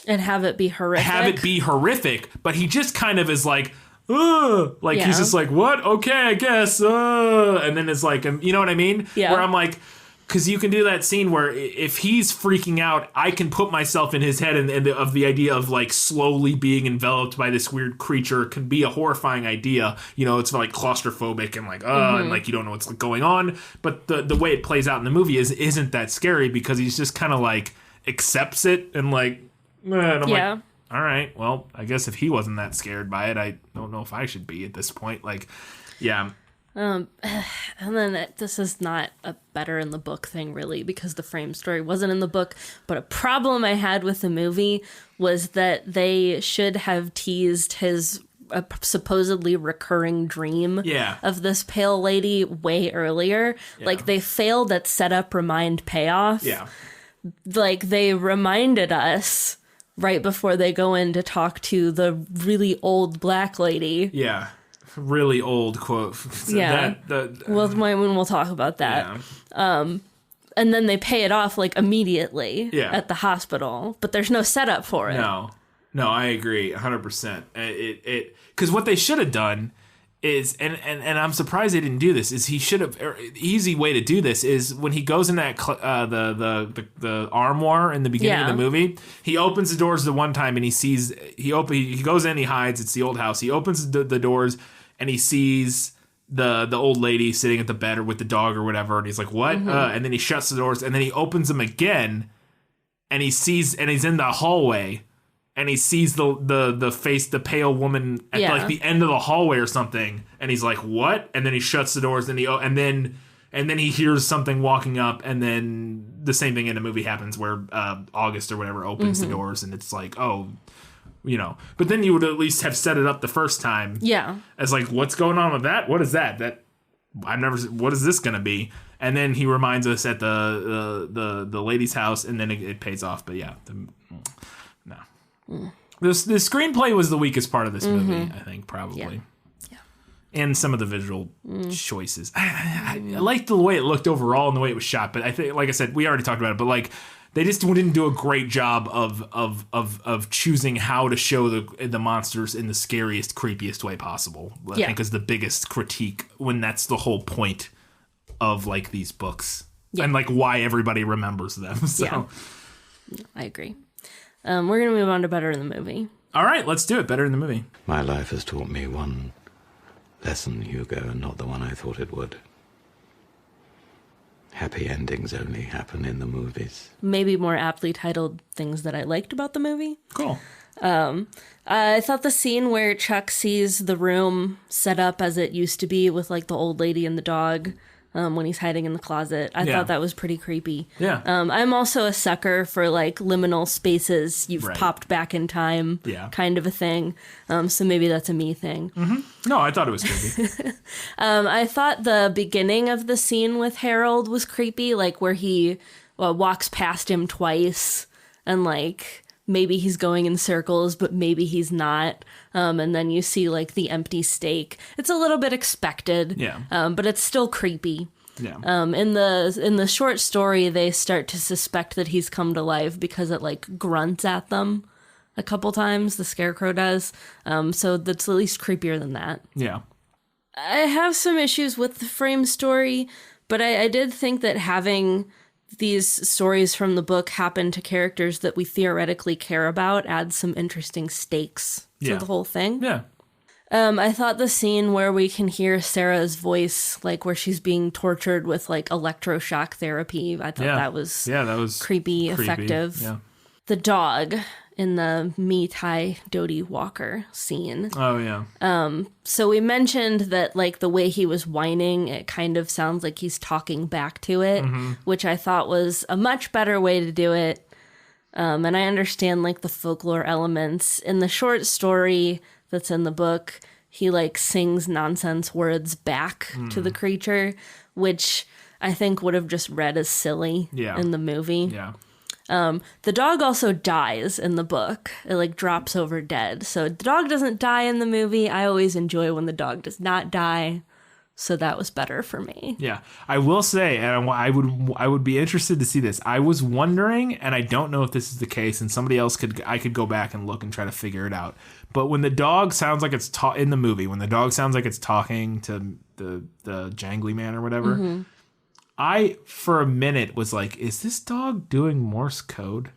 and have it be horrific. But he just kind of is like, ugh. Like, he's just like, what? Okay, I guess. And then it's like, you know what I mean? Yeah. Where I'm like, because you can do that scene where if he's freaking out, I can put myself in his head and of the idea of like slowly being enveloped by this weird creature can be a horrifying idea. You know, it's like claustrophobic and like, and like you don't know what's going on. But the way it plays out in the movie isn't that scary, because he's just kind of like accepts it and like, and I'm like, all right, well, I guess if he wasn't that scared by it, I don't know if I should be at this point. Like, yeah. And then this is not a better in the book thing, really, because the frame story wasn't in the book. But a problem I had with the movie was that they should have teased his a supposedly recurring dream of this pale lady way earlier. Yeah. Like, they failed at setup, remind, payoff. Yeah. Like, they reminded us right before they go in to talk to the really old black lady. Yeah. Really old quote. Yeah. We'll talk about that. Yeah. And then they pay it off, like, immediately Yeah. at the hospital. But there's no setup for it. No, I agree 100%. Because what they should have done is, and I'm surprised they didn't do this, is he should have, easy way to do this is when he goes in that, the armoire in the beginning of the movie, he opens the doors the one time and he sees, he goes in, he hides, it's the old house, he opens the doors and he sees the old lady sitting at the bed or with the dog or whatever, and he's like, what? And then he shuts the doors and then he opens them again and he's in the hallway. And he sees the pale woman at like the end of the hallway or something, and he's like, "What?" And then he shuts the doors, and then he hears something walking up, and then the same thing in the movie happens where August or whatever opens the doors, and it's like, oh, you know. But then you would at least have set it up the first time, as like, what's going on with that? What is that? What is this gonna be? And then he reminds us at the lady's house, and then it pays off. But yeah. The screenplay was the weakest part of this movie, I think, probably. Yeah. And some of the visual choices. I liked the way it looked overall and the way it was shot, but I think, like I said, we already talked about it, but like they just didn't do a great job of choosing how to show the monsters in the scariest, creepiest way possible. I think is the biggest critique when that's the whole point of like these books and like why everybody remembers them. So I agree. We're going to move on to Better in the Movie. All right, let's do it. Better in the Movie. My life has taught me one lesson, Hugo, and not the one I thought it would. Happy endings only happen in the movies. Maybe more aptly titled Things That I Liked About the Movie. Cool. I thought the scene where Chuck sees the room set up as it used to be with like the old lady and the dog when he's hiding in the closet. I thought that was pretty creepy. Yeah. I'm also a sucker for like liminal spaces. You've popped back in time kind of a thing. So maybe that's a me thing. Mm-hmm. No, I thought it was creepy. I thought the beginning of the scene with Harold was creepy, like where he walks past him twice and like maybe he's going in circles, but maybe he's not. And then you see like the empty stake. It's a little bit expected, but it's still creepy. Yeah. In the short story, they start to suspect that he's come to life because it like grunts at them a couple times. The scarecrow does. So that's at least creepier than that. Yeah. I have some issues with the frame story, but I did think that having these stories from the book happen to characters that we theoretically care about adds some interesting stakes to the whole thing. Yeah. I thought the scene where we can hear Sarah's voice, like where she's being tortured with like electroshock therapy, I thought that was creepy, effective. Yeah. The dog in the me tie Dodie Walker scene. Oh yeah. So we mentioned that like the way he was whining, it kind of sounds like he's talking back to it, which I thought was a much better way to do it. And I understand like the folklore elements in the short story that's in the book. He like sings nonsense words back to the creature, which I think would have just read as silly in the movie. Yeah. The dog also dies in the book. It like drops over dead. So the dog doesn't die in the movie. I always enjoy when the dog does not die. So that was better for me. Yeah. I will say, and I would be interested to see this. I was wondering, and I don't know if this is the case, and somebody else I could go back and look and try to figure it out. But when the dog sounds like it's in the movie, when the dog sounds like it's talking to the jangly man or whatever, I, for a minute, was like, is this dog doing Morse code?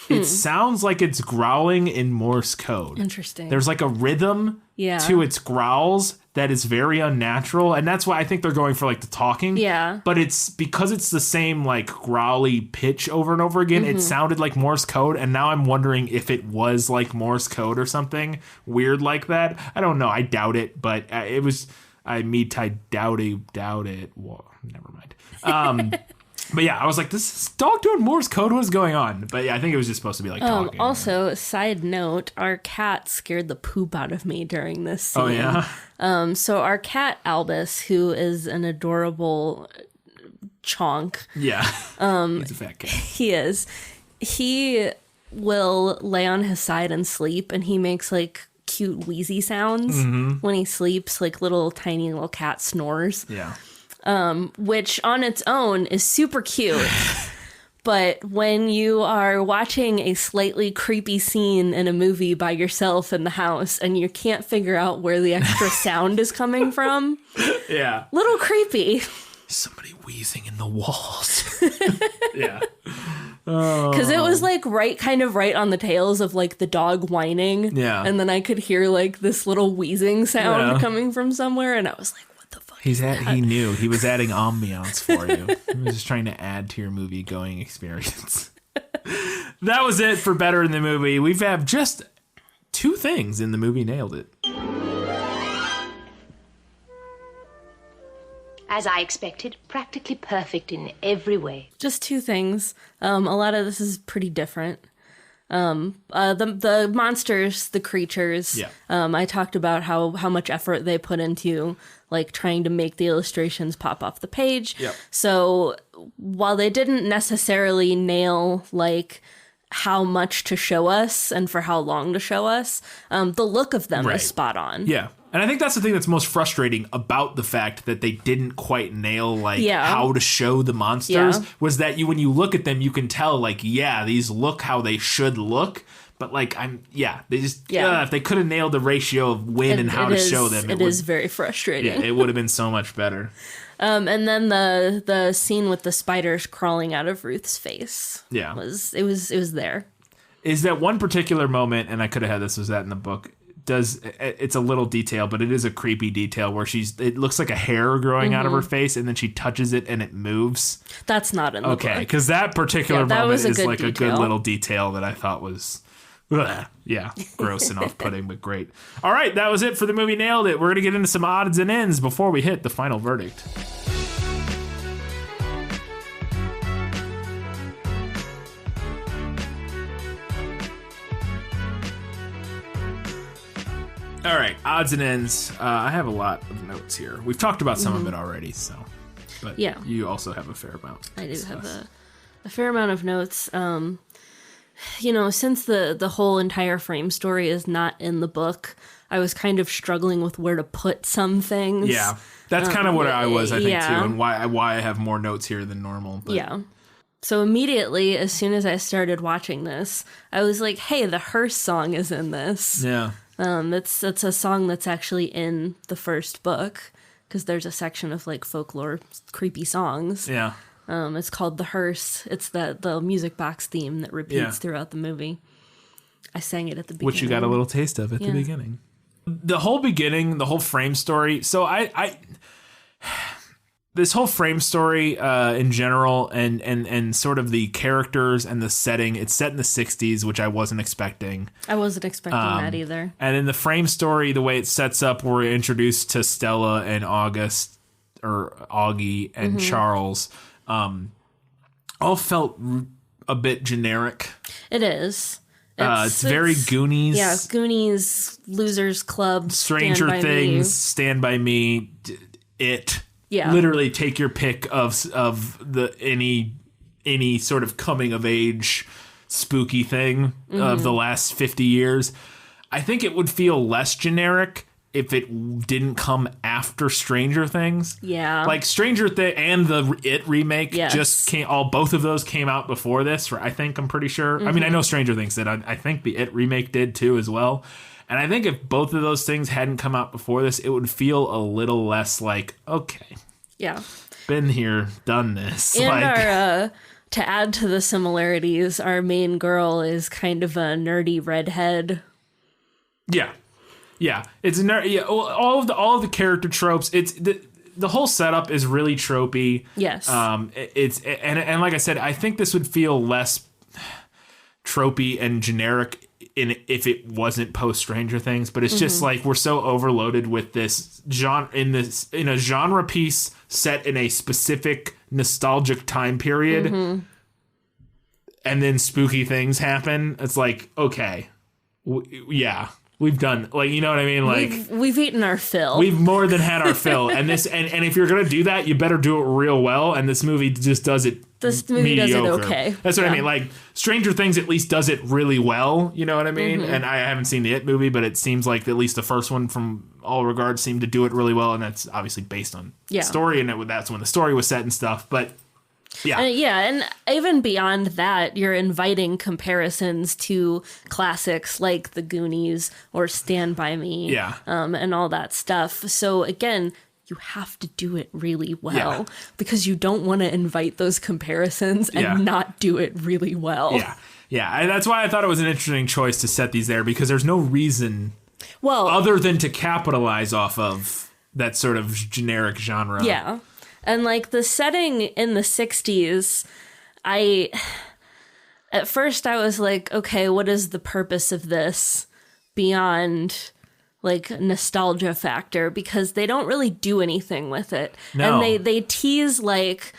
It sounds like it's growling in Morse code. Interesting. There's like a rhythm to its growls that is very unnatural. And that's why I think they're going for like the talking. Yeah. But it's because it's the same like growly pitch over and over again. It sounded like Morse code. And now I'm wondering if it was like Morse code or something weird like that. I don't know. I doubt it. But it was... I doubt it. Well, never mind. But yeah, I was like, this dog doing Morse code? What's going on? But yeah, I think it was just supposed to be like talking. Also, side note, our cat scared the poop out of me during this scene. Oh, yeah? So our cat, Albus, who is an adorable chonk. Yeah. He's a fat cat. He is. He will lay on his side and sleep, and he makes like cute wheezy sounds when he sleeps, like little tiny little cat snores. Yeah. Which on its own is super cute. But when you are watching a slightly creepy scene in a movie by yourself in the house and you can't figure out where the extra sound is coming from, Yeah. little creepy. Somebody wheezing in the walls. Yeah. Because it was like kind of right on the tails of like the dog whining. Yeah. And then I could hear like this little wheezing sound coming from somewhere. And I was like, what the fuck? He knew. He was adding ambiance for you. He was just trying to add to your movie going experience. That was it for Better in the Movie. We've had just 2 things in the movie nailed it. As I expected, practically perfect in every way. Just 2 things. A lot of this is pretty different. The monsters, the creatures. Yeah. I talked about how much effort they put into like trying to make the illustrations pop off the page. Yep. So while they didn't necessarily nail like how much to show us and for how long to show us, the look of them is spot on. Yeah. And I think that's the thing that's most frustrating about the fact that they didn't quite nail how to show the monsters was that when you look at them, you can tell these look how they should look. But if they could have nailed the ratio of when and how to show them, it is very frustrating. Yeah, it would have been so much better. And then the scene with the spiders crawling out of Ruth's face. Yeah. It was there. Is that one particular moment, and I could have had this was that in the book. It's a little detail, but it is a creepy detail where it looks like a hair growing out of her face, and then she touches it and it moves. That's not in the book. Okay, because that particular moment is like detail. a good little detail that I thought was, gross and off-putting, but great. All right, that was it for the movie Nailed It. We're going to get into some odds and ends before we hit the final verdict. All right, odds and ends. I have a lot of notes here. We've talked about some of it already, but you also have a fair amount. I do have a fair amount of notes. Since the whole entire frame story is not in the book, I was kind of struggling with where to put some things. Yeah, that's kind of what I was, I think, too, and why I have more notes here than normal. But. Yeah. So immediately, as soon as I started watching this, I was like, hey, the Hearse song is in this. Yeah. That's a song that's actually in the first book because there's a section of like folklore creepy songs. Yeah. It's called The Hearse. It's the music box theme that repeats throughout the movie. I sang it at the beginning. Which you got a little taste of at the beginning. The whole beginning, the whole frame story. So I this whole frame story in general and sort of the characters and the setting, it's set in the 60s, which I wasn't expecting. I wasn't expecting that either. And in the frame story, the way it sets up, we're introduced to Stella and August, or Augie and Charles. All felt a bit generic. It is. It's very Goonies. Yeah, Goonies, Losers Club, Stranger Things, Stand By Me, It. Yeah. Literally take your pick of any sort of coming of age spooky thing of the last 50 years. I think it would feel less generic if it didn't come after Stranger Things. Yeah. Like Stranger Things and the It remake yes. both of those came out before this, I think, I'm pretty sure. I mean, I know Stranger Things did. I think the It remake did too as well. And I think if both of those things hadn't come out before this, it would feel a little less like, okay. Yeah. Been here, done this. And to add to the similarities, our main girl is kind of a nerdy redhead. Yeah. Yeah. It's a nerd. Yeah. All of the character tropes. It's the whole setup is really tropey. Yes. And like I said, I think this would feel less tropey and generic if it wasn't post Stranger Things, but it's just like we're so overloaded with this genre in a genre piece set in a specific nostalgic time period, and then spooky things happen. It's like, okay, yeah. We've done, like, you know what I mean? Like, we've eaten our fill. We've more than had our fill. And this, and if you're going to do that, you better do it real well. And this movie just does it mediocre. Okay. That's what I mean. Like, Stranger Things at least does it really well. You know what I mean? And I haven't seen the It movie, but it seems like at least the first one, from all regards, seemed to do it really well. And that's obviously based on story. And that's when the story was set and stuff. But yeah. And even beyond that, you're inviting comparisons to classics like The Goonies or Stand By Me, and all that stuff. So again, you have to do it really well because you don't want to invite those comparisons and not do it really well. Yeah. And that's why I thought it was an interesting choice to set these there, because there's no reason other than to capitalize off of that sort of generic genre. Yeah. And like the setting in the 60s, at first I was like, okay, what is the purpose of this beyond like nostalgia factor? Because they don't really do anything with it. No. And they tease like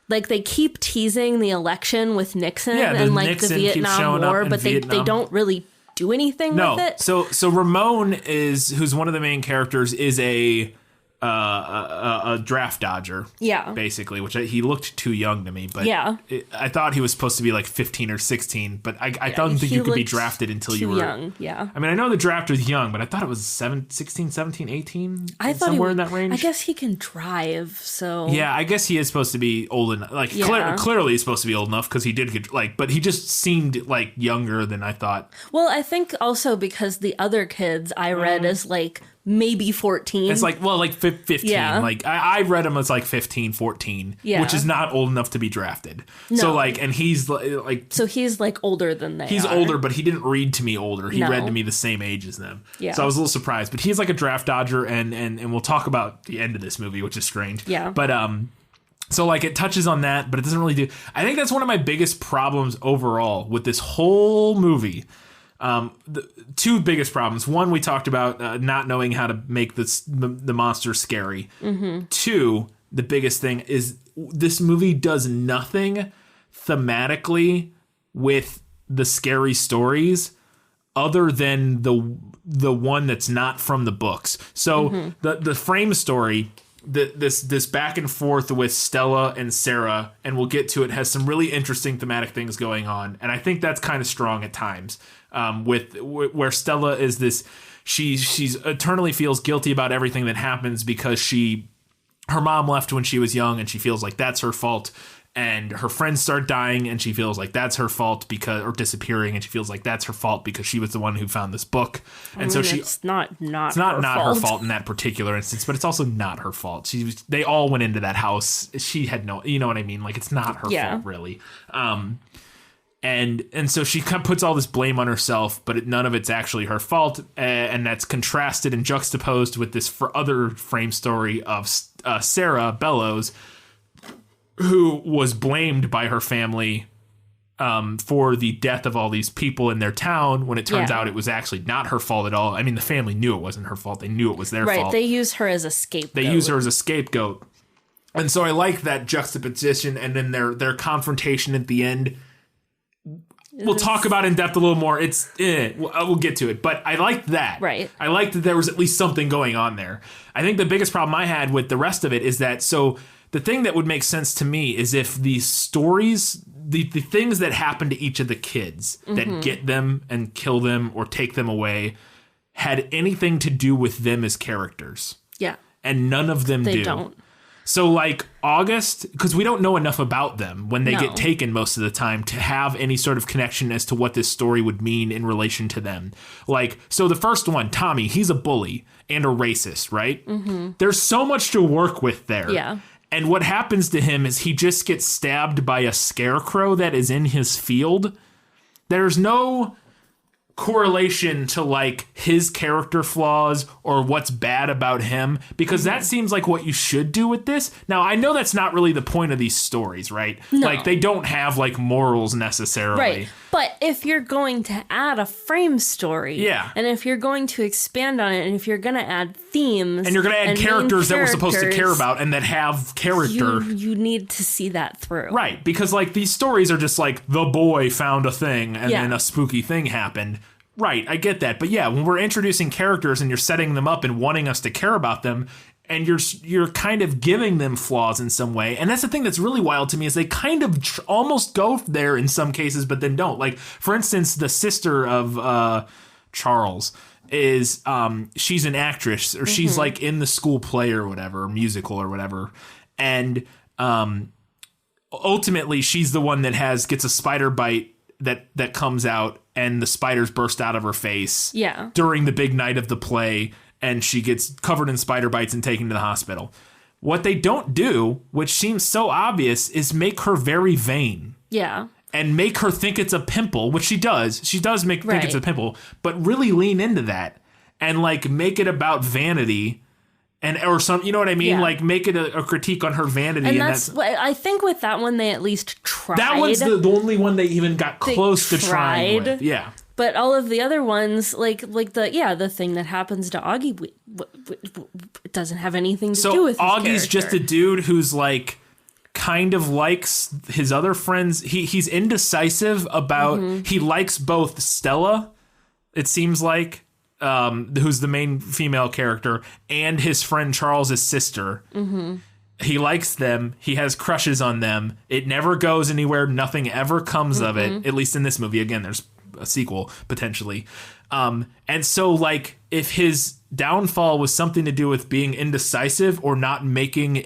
they keep teasing the election with Nixon and like Nixon the Vietnam War, but they don't really do anything with it. So Ramon who's one of the main characters, is a draft dodger, basically, which he looked too young to me, but I thought he was supposed to be like 15 or 16, but I don't think you could be drafted until you were young. I mean, I know the draft was young, but I thought it was 16, 17, 18, I thought somewhere in that range. I guess he can drive, so yeah, I guess he is supposed to be old enough, like clearly he's supposed to be old enough, because he did get but he just seemed like younger than I thought. Well, I think also because the other kids I read as like maybe 14. It's like, well, like 15. Yeah. Like, I read him as like 15, 14, which is not old enough to be drafted. No. So, like, and he's like... So he's like older than they He's are. older, but he didn't read to me older. He read to me the same age as them. Yeah. So I was a little surprised. But he's like a draft dodger, and we'll talk about the end of this movie, which is strange. Yeah. But, so, like, it touches on that, but it doesn't really do... I think that's one of my biggest problems overall with this whole movie. The two biggest problems. One, we talked about not knowing how to make the monster scary. Two, the biggest thing is this movie does nothing thematically with the scary stories other than the one that's not from the books. So the frame story, this back and forth with Stella and Sarah, and we'll get to it, has some really interesting thematic things going on, and I think that's kind of strong at times. Where Stella is this, she's eternally feels guilty about everything that happens because her mom left when she was young, and she feels like that's her fault. And her friends start dying, and she feels like that's her fault or disappearing, and she feels like that's her fault because she was the one who found this book. And so it's not her fault in that particular instance, but it's also not her fault. They all went into that house. She had no, you know what I mean? Like, it's not her fault really. And so she kind of puts all this blame on herself, but none of it's actually her fault. And that's contrasted and juxtaposed with this other frame story of Sarah Bellows, who was blamed by her family for the death of all these people in their town, when it turns out it was actually not her fault at all. I mean, the family knew it wasn't her fault. They knew it was their fault. Right, they use her as a scapegoat. They use her as a scapegoat. And so I like that juxtaposition, and then their confrontation at the end. We'll talk about in depth a little more. We'll get to it, but I liked that. Right. I liked that there was at least something going on there. I think the biggest problem I had with the rest of it is that, so the thing that would make sense to me is if these stories, the things that happen to each of the kids that get them and kill them or take them away, had anything to do with them as characters. Yeah. And none of them do. They don't. So, like, August, because we don't know enough about them when they get taken most of the time to have any sort of connection as to what this story would mean in relation to them. Like, so the first one, Tommy, he's a bully and a racist, right? There's so much to work with there. Yeah. And what happens to him is he just gets stabbed by a scarecrow that is in his field. There's no correlation to like his character flaws or what's bad about him, because that seems like what you should do with this. Now, I know that's not really the point of these stories, right? No. Like they don't have like morals necessarily. Right. But if you're going to add a frame story, Yeah. and if you're going to expand on it, and if you're going to add themes, And you're going to add and main characters that we're supposed to care characters, about and that have character. you need to see that through. Right, because like these stories are just like the boy found a thing and Yeah. then a spooky thing happened. Right, I get that. But yeah, when we're introducing characters and you're setting them up and wanting us to care about them, and you're kind of giving them flaws in some way. And that's the thing that's really wild to me is they kind of almost go there in some cases, but then don't. Like, for instance, the sister of Charles is she's an actress, or she's like in the school play or whatever, or musical or whatever. And ultimately she's the one that gets a spider bite that comes out, and the spiders burst out of her face during the big night of the play, and she gets covered in spider bites and taken to the hospital. What they don't do, which seems so obvious, is make her very vain. Yeah. And make her think it's a pimple, which she does. She does think it's a Right. pimple, but really lean into that and like make it about vanity. Or some, you know what I mean? Yeah. Like make it a critique on her vanity. And that's what I think with that one, they at least tried. that one's the only one they even got close to trying tried. with. Yeah. But all of the other ones, like the thing that happens to Augie, it doesn't have anything to do with his Augie's just a character. dude who's like kind of likes his other friends. He's indecisive about. He likes both Stella, it seems like, who's the main female character, and his friend Charles's sister. He likes them. He has crushes on them. It never goes anywhere. Nothing ever comes of it. At least in this movie. Again, there's a sequel potentially. And so like if his downfall was something to do with being indecisive or not making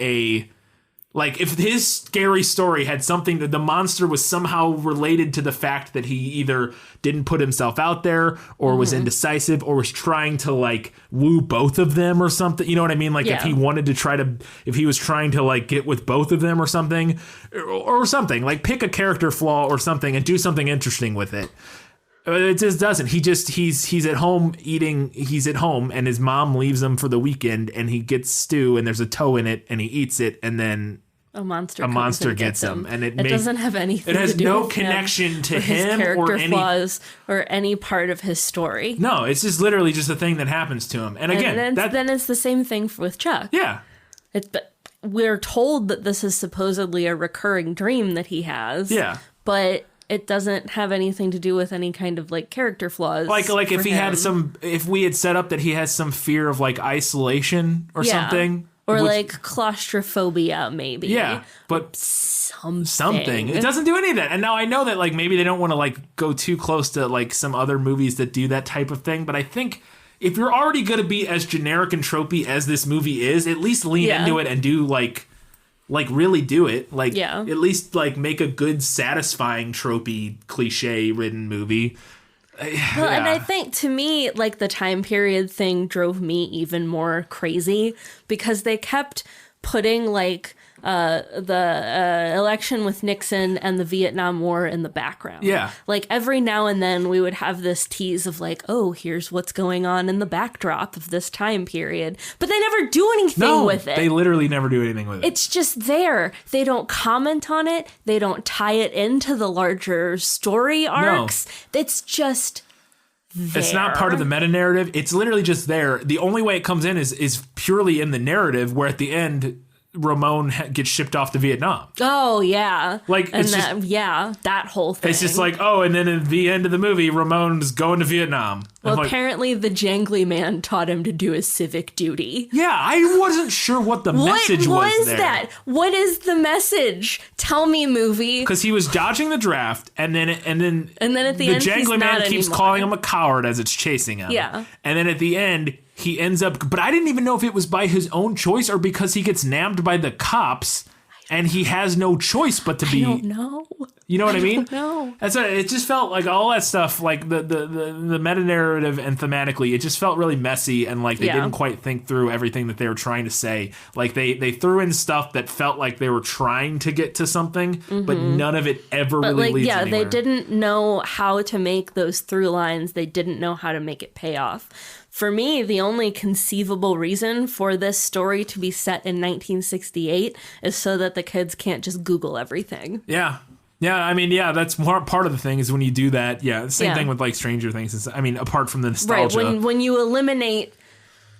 like if his scary story had something that the monster was somehow related to the fact that he either didn't put himself out there or was indecisive or was trying to like woo both of them or something, you know what I mean? Like if he wanted to if he was trying to like get with both of them or something, like pick a character flaw or something and do something interesting with it. It just doesn't. He's at home eating. He's at home and his mom leaves him for the weekend and he gets stew and there's a toe in it and he eats it and then a monster gets him. And it doesn't have anything. It has to do no with connection to or his him character or any flaws or any part of his story. No, it's just literally just a thing that happens to him. And again, And then it's the same thing with Chuck. Yeah. But we're told that this is supposedly a recurring dream that he has. Yeah. But it doesn't have anything to do with any kind of like character flaws. Like if he had him. if we had set up that he has some fear of like isolation or something. Or which- like claustrophobia, maybe. Yeah, but something. It doesn't do any of that. And now I know that like maybe they don't want to like go too close to like some other movies that do that type of thing. But I think if you're already going to be as generic and tropey as this movie is, at least lean into it and do like really do it. Like at least like make a good, satisfying, tropey, cliche ridden movie. Well, and I think to me, like the time period thing drove me even more crazy because they kept putting like the election with Nixon and the Vietnam War in the background. Yeah. Like every now and then we would have this tease of like, oh, here's what's going on in the backdrop of this time period. But they never do anything with it. They literally never do anything with it. It's just there. They don't comment on it. They don't tie it into the larger story arcs. It's just there. It's not part of the meta narrative. It's literally just there. The only way it comes in is purely in the narrative, where at the end Ramon gets shipped off to Vietnam. Oh yeah, like and it's that whole thing. It's just like, oh, and then at the end of the movie, Ramon's going to Vietnam. Well, like, apparently the jangly man taught him to do his civic duty. Yeah, I wasn't sure what the message was there. What was that? What is the message? Tell me, movie. Because he was dodging the draft, and then at the end, the jangly man keeps calling him a coward as it's chasing him. Yeah, and then at the end, he ends up. But I didn't even know if it was by his own choice or because he gets nabbed by the cops, and he has no choice but to be. I don't know. You know what I mean? No. It just felt like all that stuff, like the meta narrative and thematically, it just felt really messy, and like they didn't quite think through everything that they were trying to say. Like they threw in stuff that felt like they were trying to get to something, but none of it ever really leads anywhere. They didn't know how to make those through lines. They didn't know how to make it pay off. For me, the only conceivable reason for this story to be set in 1968 is so that the kids can't just Google everything. Yeah. Yeah, I mean, that's part of the thing is when you do that. Yeah, same thing with like Stranger Things. I mean, apart from the nostalgia. Right, when you eliminate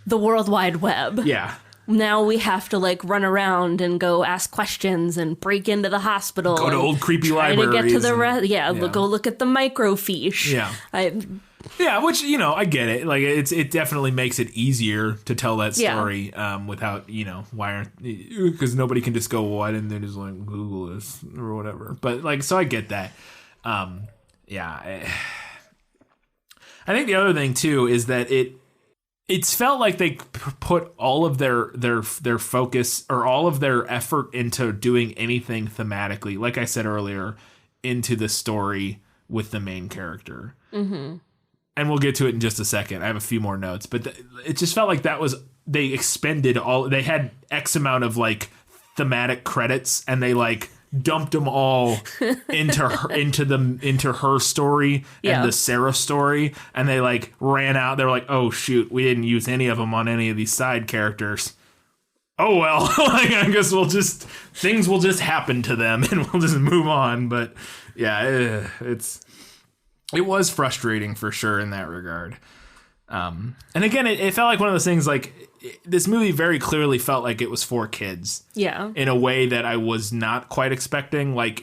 the World Wide Web. Yeah. Now we have to like run around and go ask questions and break into the hospital. Go to old creepy libraries. Try to get to the go look at the microfiche. Yeah. Which, I get it. Like it definitely makes it easier to tell that story without, why aren't, because nobody can just go, why didn't they just like Google this or whatever. But like, so I get that. I think the other thing too is that it's felt like they put all of their focus or all of their effort into doing anything thematically, like I said earlier, into the story with the main character. Mm-hmm. And we'll get to it in just a second. I have a few more notes, but it just felt like they expended they had X amount of like thematic credits, and they like dumped them all into her story and the Sarah story, and they like ran out. They were like, oh shoot, we didn't use any of them on any of these side characters. Oh well, I guess things will just happen to them and we'll just move on. But yeah, it was frustrating for sure in that regard. And again, it felt like one of those things like this movie very clearly felt like it was for kids. Yeah. In a way that I was not quite expecting. Like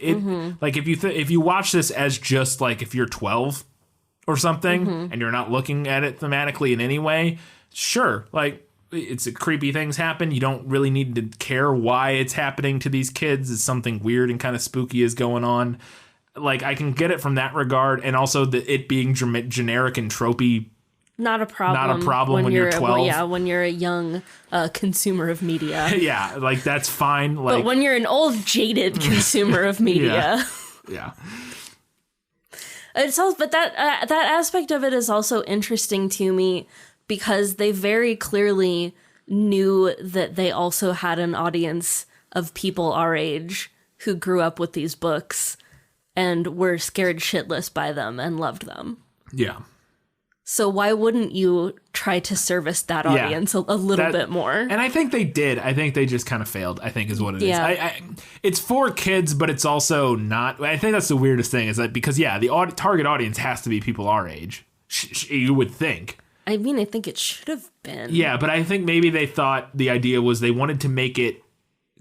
like if you watch this as just like if you're 12 or something and you're not looking at it thematically in any way, sure, like it's creepy things happen. You don't really need to care why it's happening to these kids. It's something weird and kind of spooky is going on. Like I can get it from that regard, and also it being generic and tropey. Not a problem when you're 12. When you're a young consumer of media. Yeah, like that's fine. Like, but when you're an old jaded consumer of media. Yeah. It's also, but that aspect of it is also interesting to me because they very clearly knew that they also had an audience of people our age who grew up with these books and were scared shitless by them and loved them. Yeah. So why wouldn't you try to service that audience a little bit more? And I think they did. I think they just kind of failed, I think is what it is. It's for kids, but it's also not. I think that's the weirdest thing is that because, the target audience has to be people our age. You would think. I mean, I think it should have been. Yeah, but I think maybe they thought the idea was they wanted to make it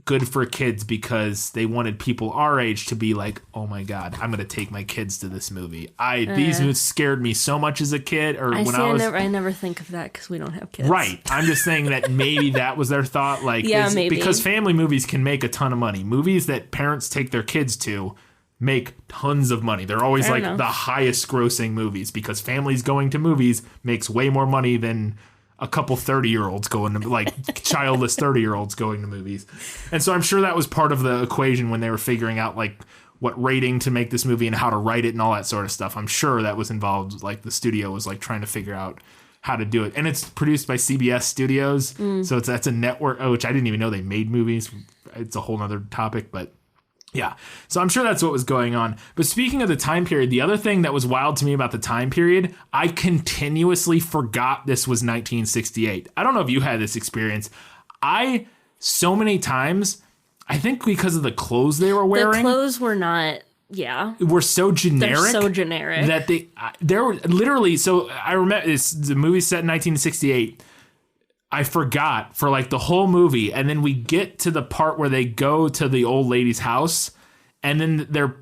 good for kids because they wanted people our age to be like, oh my God, I'm going to take my kids to this movie. These movies scared me so much as a kid. Or I never think of that because we don't have kids. Right. I'm just saying that maybe that was their thought. Like, maybe. Because family movies can make a ton of money. Movies that parents take their kids to make tons of money. They're always like the highest grossing movies because families going to movies makes way more money than a couple 30-year-olds going to, like, childless 30-year-olds going to movies. And so I'm sure that was part of the equation when they were figuring out, like, what rating to make this movie and how to write it and all that sort of stuff. I'm sure that was involved. Like, the studio was, like, trying to figure out how to do it. And it's produced by CBS Studios. So that's a network, which I didn't even know they made movies. It's a whole other topic, but yeah. So I'm sure that's what was going on. But speaking of the time period, the other thing that was wild to me about the time period, I continuously forgot this was 1968. I don't know if you had this experience. So many times, I think because of the clothes they were wearing. The clothes were not, were so generic. They're so generic. That they were literally, so I remember the movie set in 1968. I forgot for like the whole movie, and then we get to the part where they go to the old lady's house, and then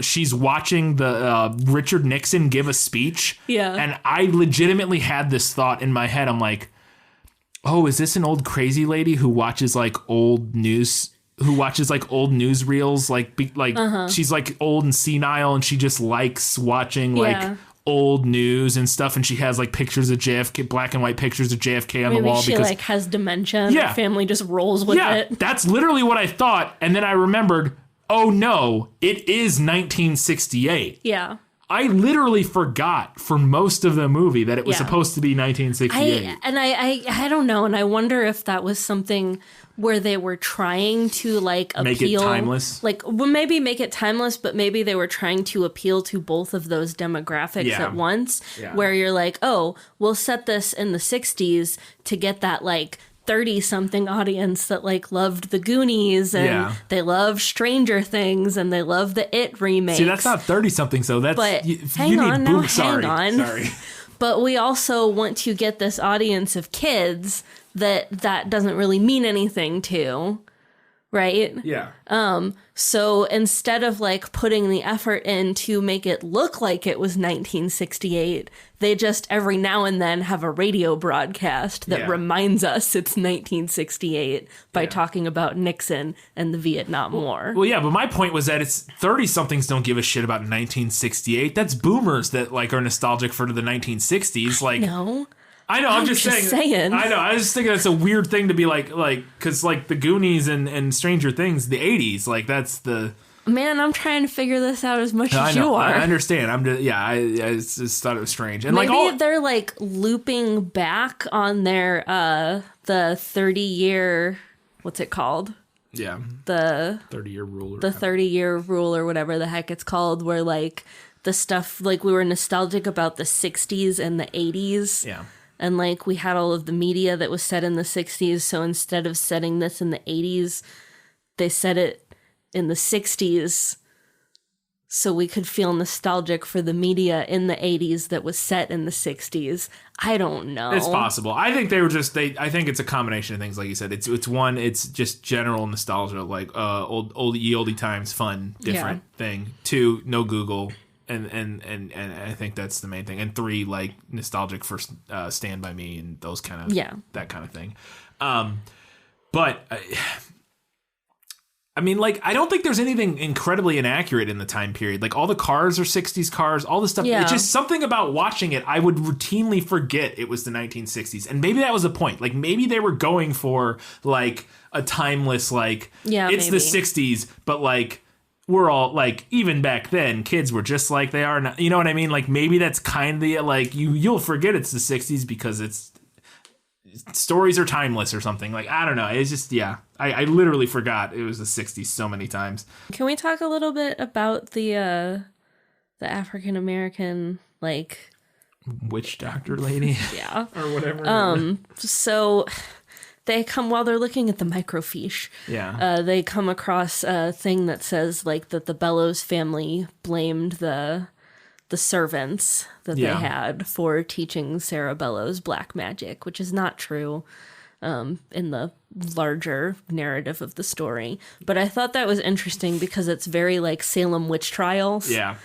she's watching the Richard Nixon give a speech. Yeah, and I legitimately had this thought in my head. I'm like, oh, is this an old crazy lady who watches like old news? Who watches like old newsreels? Like she's like old and senile, and she just likes watching like old news and stuff, and she has like pictures of JFK, black and white pictures of JFK on the wall because she like has dementia and her family just rolls with it. That's literally what I thought. And then I remembered, oh no, it is 1968. Yeah. I literally forgot for most of the movie that it was supposed to be 1968. I don't know, and I wonder if that was something where they were trying to like appeal, make it timeless. Like, well, maybe make it timeless, but maybe they were trying to appeal to both of those demographics at once. Yeah. Where you're like, oh, we'll set this in the 60s to get that like 30-something audience that like loved the Goonies and they love Stranger Things and they love the It remake. See, that's not 30-something, so that's but hang on. Sorry. But we also want to get this audience of kids that doesn't really mean anything to, right? Yeah. So instead of like putting the effort in to make it look like it was 1968, they just every now and then have a radio broadcast that reminds us it's 1968 by talking about Nixon and the Vietnam War. Well, yeah, but my point was that it's 30-somethings don't give a shit about 1968. That's boomers that like are nostalgic for the 1960s. Like, no. I know, I'm just saying. I know, I was just thinking that's a weird thing to be like, because like the Goonies and Stranger Things, the 80s, like that's the... Man, I'm trying to figure this out as much as you are. I understand. I'm just, I just thought it was strange. And maybe like they're like looping back on their, the 30-year, what's it called? Yeah. The 30-year rule. The 30-year rule or whatever the heck it's called, where like the stuff, like we were nostalgic about the 60s and the 80s. Yeah. And, like, we had all of the media that was set in the 60s, so instead of setting this in the 80s, they set it in the 60s so we could feel nostalgic for the media in the 80s that was set in the 60s. I don't know. It's possible. I think they were just, I think it's a combination of things, like you said. It's one, it's just general nostalgia, like oldie times, fun, different thing. 2, no Google. And I think that's the main thing. And 3, like nostalgic for Stand By Me and those kind of that kind of thing. But I mean, like, I don't think there's anything incredibly inaccurate in the time period. Like all the cars are 60s cars, all the stuff. Yeah. It's just something about watching it. I would routinely forget it was the 1960s, and maybe that was the point. Like maybe they were going for like a timeless, like it's maybe the 60s, but like. We're all like, even back then, kids were just like they are now. You know what I mean? Like maybe that's kind of like you'll forget it's the 60s because it's stories are timeless or something. Like I don't know. It's just I literally forgot it was the 60s so many times. Can we talk a little bit about the African American like witch doctor lady? Yeah, or whatever. So. They come while they're looking at the microfiche. Yeah. They come across a thing that says like that the Bellows family blamed the servants that they had for teaching Sarah Bellows black magic, which is not true in the larger narrative of the story. But I thought that was interesting because it's very like Salem witch trials. Yeah.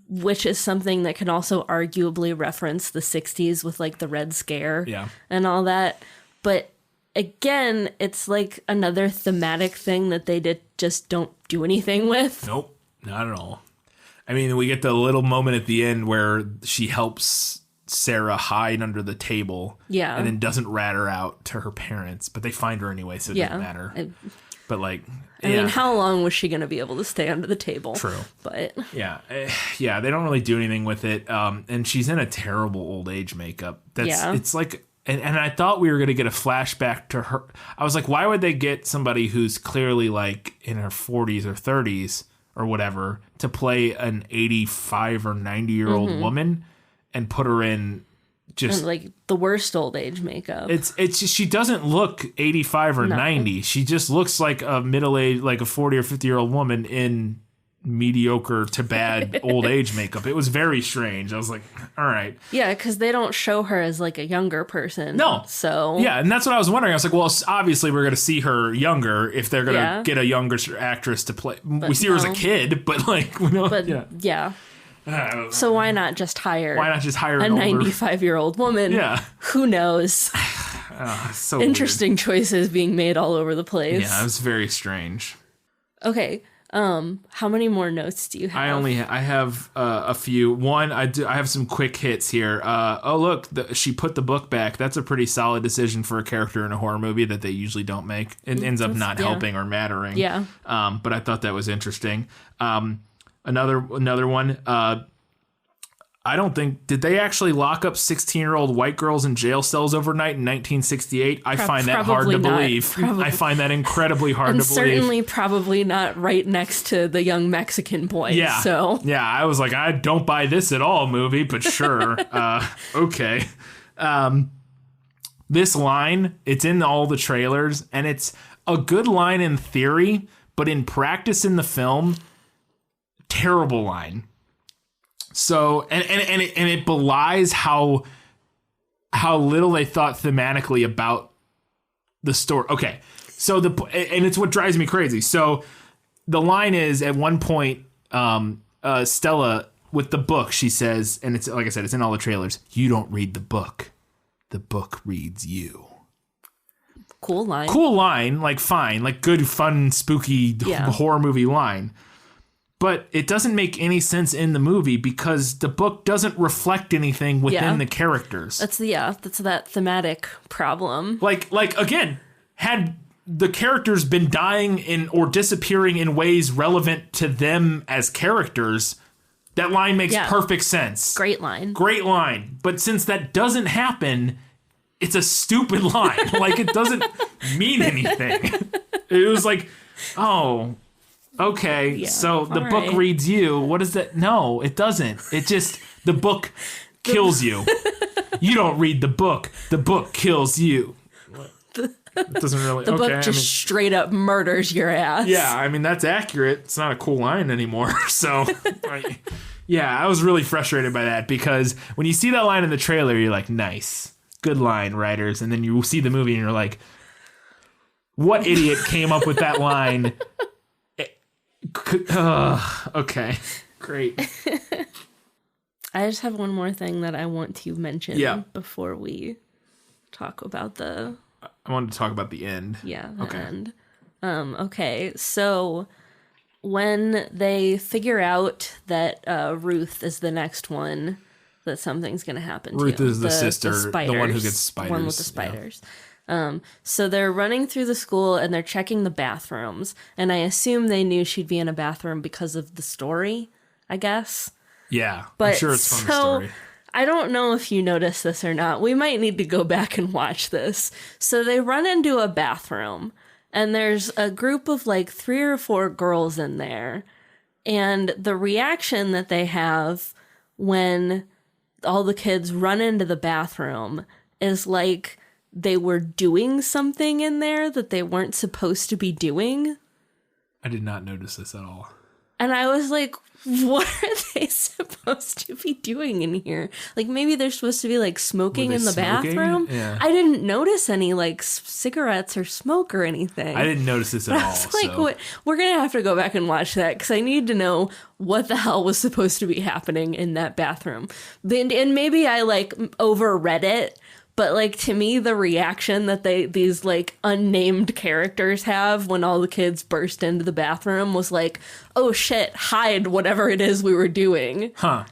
Which is something that can also arguably reference the 60s with like the Red Scare and all that. But again, it's like another thematic thing that they just don't do anything with. Nope, not at all. I mean, we get the little moment at the end where she helps Sarah hide under the table and then doesn't rat her out to her parents, but they find her anyway, so it doesn't matter. But like... I mean, how long was she going to be able to stay under the table? True. But yeah, they don't really do anything with it. And she's in a terrible old age makeup. It's like, and I thought we were going to get a flashback to her. I was like, why would they get somebody who's clearly like in her 40s or 30s or whatever to play an 85 or 90-year-old woman and put her in just and like the worst old age makeup. It's just, she doesn't look 85 or 90. She just looks like a middle-aged, like a 40 or 50-year-old woman in mediocre to bad old age makeup. It was very strange. I was like, all right. Yeah, because they don't show her as like a younger person. No. So yeah, and that's what I was wondering. I was like, well, obviously we're going to see her younger if they're going to get a younger actress to play. But we see her as a kid, but like, we know. But yeah. So why not just hire? Why not just hire a 95-year-old woman? Yeah. Who knows? So interesting choices being made all over the place. Yeah, it was very strange. Okay. How many more notes do you have? I have a few. One, I have some quick hits here. Oh look, she put the book back. That's a pretty solid decision for a character in a horror movie that they usually don't make. It ends up not helping or mattering. Yeah. But I thought that was interesting. Another one. I don't think, did they actually lock up 16-year-old white girls in jail cells overnight in 1968? I find that hard to believe. I find that incredibly hard to believe. Certainly probably not right next to the young Mexican boy. Yeah. So. Yeah, I was like, I don't buy this at all, movie, but sure. Okay. This line, it's in all the trailers, and it's a good line in theory, but in practice in the film, terrible line. So and it belies how little they thought thematically about the story. Okay, so and it's what drives me crazy. So the line is at one point, Stella with the book, she says, and it's like I said, it's in all the trailers. You don't read the book reads you. Cool line, like fine, like good, fun, spooky horror movie line. But it doesn't make any sense in the movie because the book doesn't reflect anything within the characters. That's that thematic problem. Like again, had the characters been dying or disappearing in ways relevant to them as characters, that line makes perfect sense. Great line. But since that doesn't happen, it's a stupid line. Like it doesn't mean anything. It was like, oh, okay, so the book reads you. What is that? No, it doesn't. It just, the book kills you. You don't read the book kills you. It doesn't really. The book just straight up murders your ass. Yeah, I mean, that's accurate. It's not a cool line anymore. So, yeah, I was really frustrated by that because when you see that line in the trailer, you're like, nice. Good line, writers. And then you see the movie and you're like, what idiot came up with that line? Okay, great. I just have one more thing that I want to mention before we talk about I wanted to talk about the end. Yeah, the end. Okay, so when they figure out that Ruth is the next one that something's going to happen to. Ruth is the sister, the one who gets spiders. One with the spiders. Yeah. So they're running through the school and they're checking the bathrooms. And I assume they knew she'd be in a bathroom because of the story, I guess. Yeah, but I'm sure it's from the story. I don't know if you noticed this or not. We might need to go back and watch this. So they run into a bathroom and there's a group of like 3 or 4 girls in there. And the reaction that they have when all the kids run into the bathroom is like they were doing something in there that they weren't supposed to be doing. I did not notice this at all. And I was like, what are they supposed to be doing in here? Like maybe they're supposed to be like smoking in the bathroom. Yeah. I didn't notice any like cigarettes or smoke or anything. I didn't notice this at all. I was like, what? We're going to have to go back and watch that because I need to know what the hell was supposed to be happening in that bathroom. And maybe I like overread it. But, like, to me, the reaction that these, like, unnamed characters have when all the kids burst into the bathroom was like, oh, shit, hide whatever it is we were doing. Huh.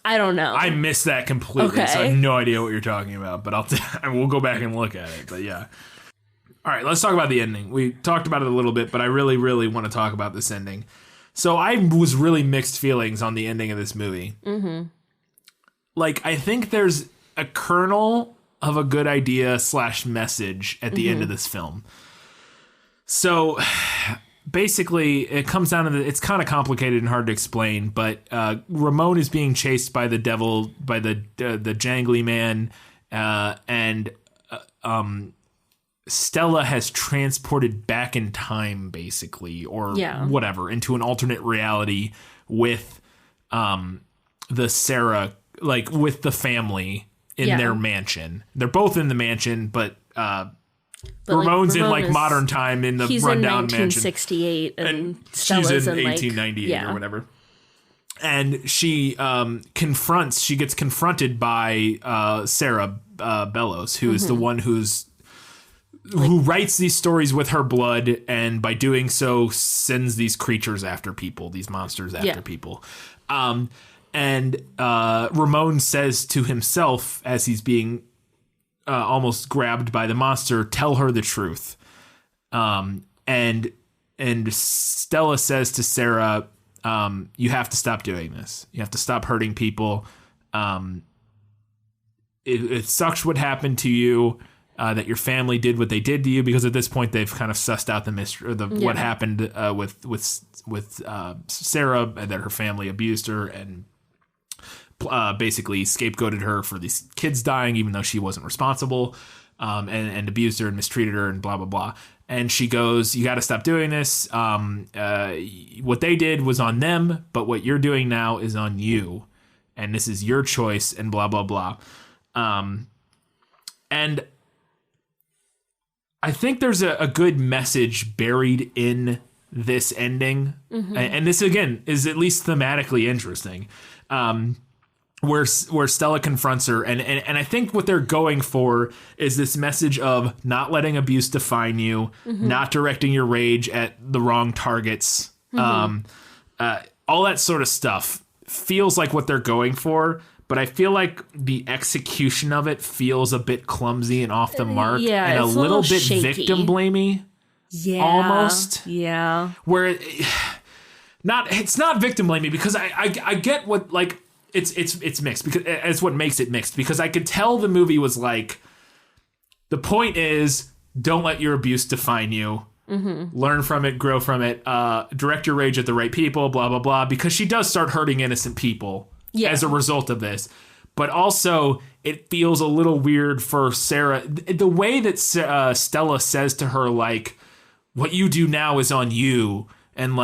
I don't know. I missed that completely, so I have no idea what you're talking about. But we'll go back and look at it. But, yeah. All right, let's talk about the ending. We talked about it a little bit, but I really, really want to talk about this ending. So I was really mixed feelings on the ending of this movie. Mm-hmm. Like, I think there's a kernel of a good idea / message at the end of this film. So basically it comes down to it's kind of complicated and hard to explain, but Ramon is being chased by the devil, by the jangly man, and Stella has transported back in time basically, or whatever, into an alternate reality with the Sarah, like with the family in their mansion. They're both in the mansion, but Ramon's in like modern time in the rundown mansion. He's in 1968 and she's in 1898 or whatever. And she gets confronted by Sarah Bellows, who is the one who's who writes these stories with her blood, and by doing so sends these creatures after people, these monsters after people. And Ramon says to himself as he's being almost grabbed by the monster, tell her the truth. And Stella says to Sarah, you have to stop doing this. You have to stop hurting people. It sucks what happened to you, that your family did what they did to you, because at this point they've kind of sussed out the mystery, or what happened with Sarah, and that her family abused her and basically scapegoated her for these kids dying, even though she wasn't responsible, and abused her and mistreated her and blah, blah, blah. And she goes, you got to stop doing this. What they did was on them, but what you're doing now is on you. And this is your choice, and blah, blah, blah. And I think there's a good message buried in this ending. And this, again, is at least thematically interesting. Where Stella confronts her, and I think what they're going for is this message of not letting abuse define you, not directing your rage at the wrong targets, all that sort of stuff feels like what they're going for, but I feel like the execution of it feels a bit clumsy and off the mark, and a little bit shaky. victim blamey, almost. Yeah, where it's not victim blamey, because I get what, like. It's mixed, because it's what makes it mixed, because I could tell the movie was like, the point is, don't let your abuse define you. Learn from it, grow from it, direct your rage at the right people, blah, blah, blah, because she does start hurting innocent people as a result of this. But also, it feels a little weird for Sarah. The way that Stella says to her, like, what you do now is on you, and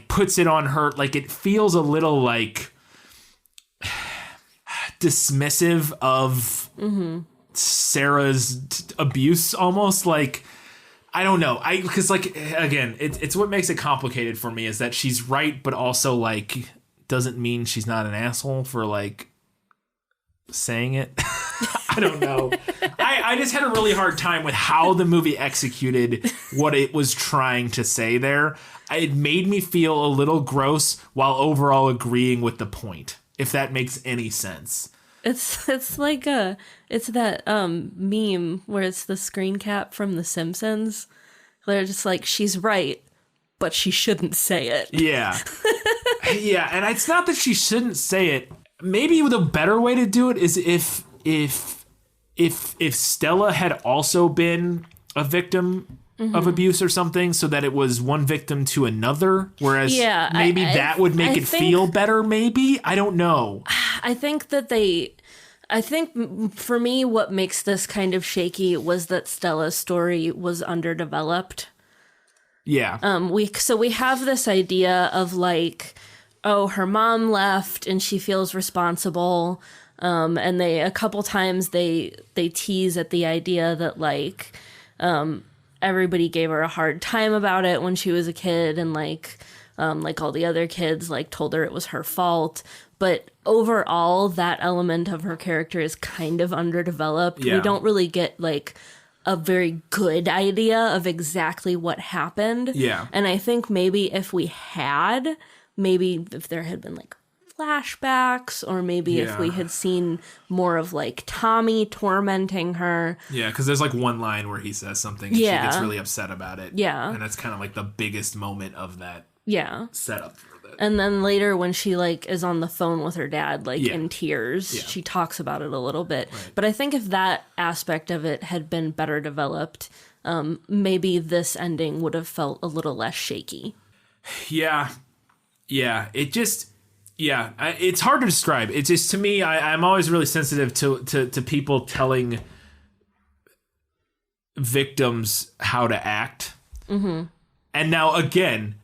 puts it on her, like, it feels a little like dismissive of Sarah's abuse, almost. Like, I don't know, because like, again, it's what makes it complicated for me, is that she's right, but also like doesn't mean she's not an asshole for like saying it. I don't know. I just had a really hard time with how the movie executed what it was trying to say there. It made me feel a little gross while overall agreeing with the point, if that makes any sense. It's like it's that meme where it's the screen cap from The Simpsons. They're just like, she's right, but she shouldn't say it. Yeah. Yeah, and it's not that she shouldn't say it. Maybe the better way to do it is if Stella had also been a victim of abuse or something, so that it was one victim to another, whereas maybe that would make it feel better, maybe? I don't know. I think for me, what makes this kind of shaky was that Stella's story was underdeveloped. Yeah. We have this idea of like, oh, her mom left and she feels responsible. And a couple times they tease at the idea that like, everybody gave her a hard time about it when she was a kid, and like all the other kids like told her it was her fault. But overall, that element of her character is kind of underdeveloped. Yeah. We don't really get like a very good idea of exactly what happened. Yeah. And I think maybe if there had been like flashbacks, or maybe if we had seen more of like Tommy tormenting her. Yeah, because there's like one line where he says something and she gets really upset about it. Yeah. And that's kind of like the biggest moment of that setup for that. And then later when she like is on the phone with her dad, like in tears, she talks about it a little bit. Right. But I think if that aspect of it had been better developed, maybe this ending would have felt a little less shaky. Yeah. Yeah. It just... Yeah, it's hard to describe. It's just, to me, I'm always really sensitive to people telling victims how to act. And now, again,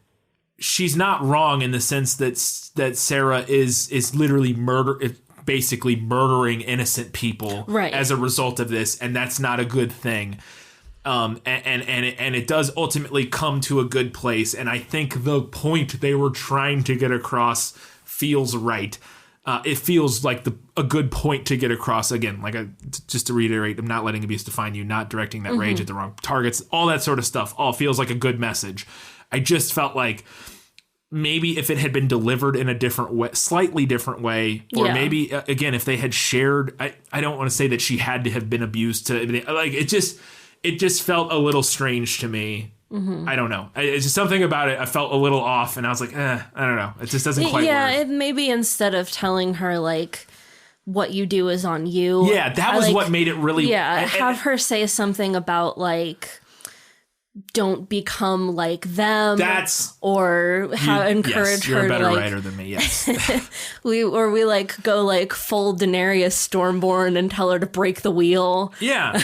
she's not wrong in the sense that Sarah is literally basically murdering innocent people as a result of this, and that's not a good thing. And it does ultimately come to a good place, and I think the point they were trying to get across feels right. it feels like a good point to get across. Again, just to reiterate, I'm not letting abuse define you, not directing that rage at the wrong targets, all that sort of stuff, all feels like a good message. I just felt like maybe if it had been delivered in a different way, slightly different way, or maybe, again, if they had shared, I don't want to say that she had to have been abused it just felt a little strange to me. I don't know. It's just something about it. I felt a little off, and I was like, I don't know. It just doesn't quite work. Maybe instead of telling her, like, what you do is on you. Yeah, that was what made it really... Yeah, have her say something about, like, don't become like them. Encourage you're her a better to, like, writer than me, yes. we like go like full Daenerys Stormborn and tell her to break the wheel. Yeah,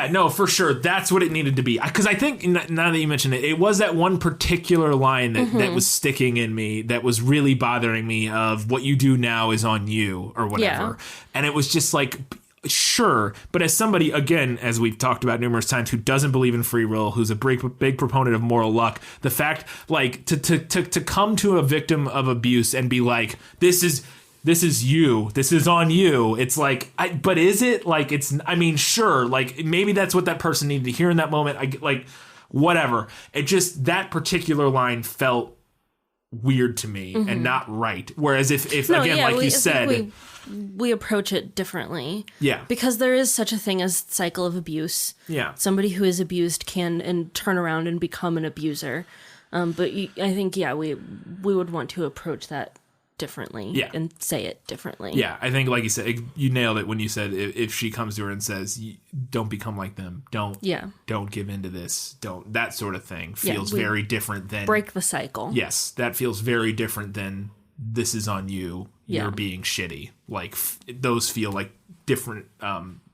no, for sure. That's what it needed to be. Because I think, now that you mention it, it was that one particular line that was sticking in me, that was really bothering me, of what you do now is on you, or whatever. And it was just like... Sure, but as somebody, again, as we've talked about numerous times, who doesn't believe in free will, who's a big proponent of moral luck, the fact, like, to come to a victim of abuse and be like, this is you, this is on you. It's like, but is it? Like, it's, I mean, sure, like, maybe that's what that person needed to hear in that moment. Whatever. It just, that particular line felt weird to me and not right. Whereas if you said... We approach it differently. Yeah. Because there is such a thing as cycle of abuse. Yeah. Somebody who is abused can turn around and become an abuser. But I think, we would want to approach that differently and say it differently. Yeah, I think, like you said, you nailed it when you said if she comes to her and says, don't become like them, don't give into this, that sort of thing feels very different than... Break the cycle. Yes, that feels very different than this is on you, you're being shitty. Like, those feel like different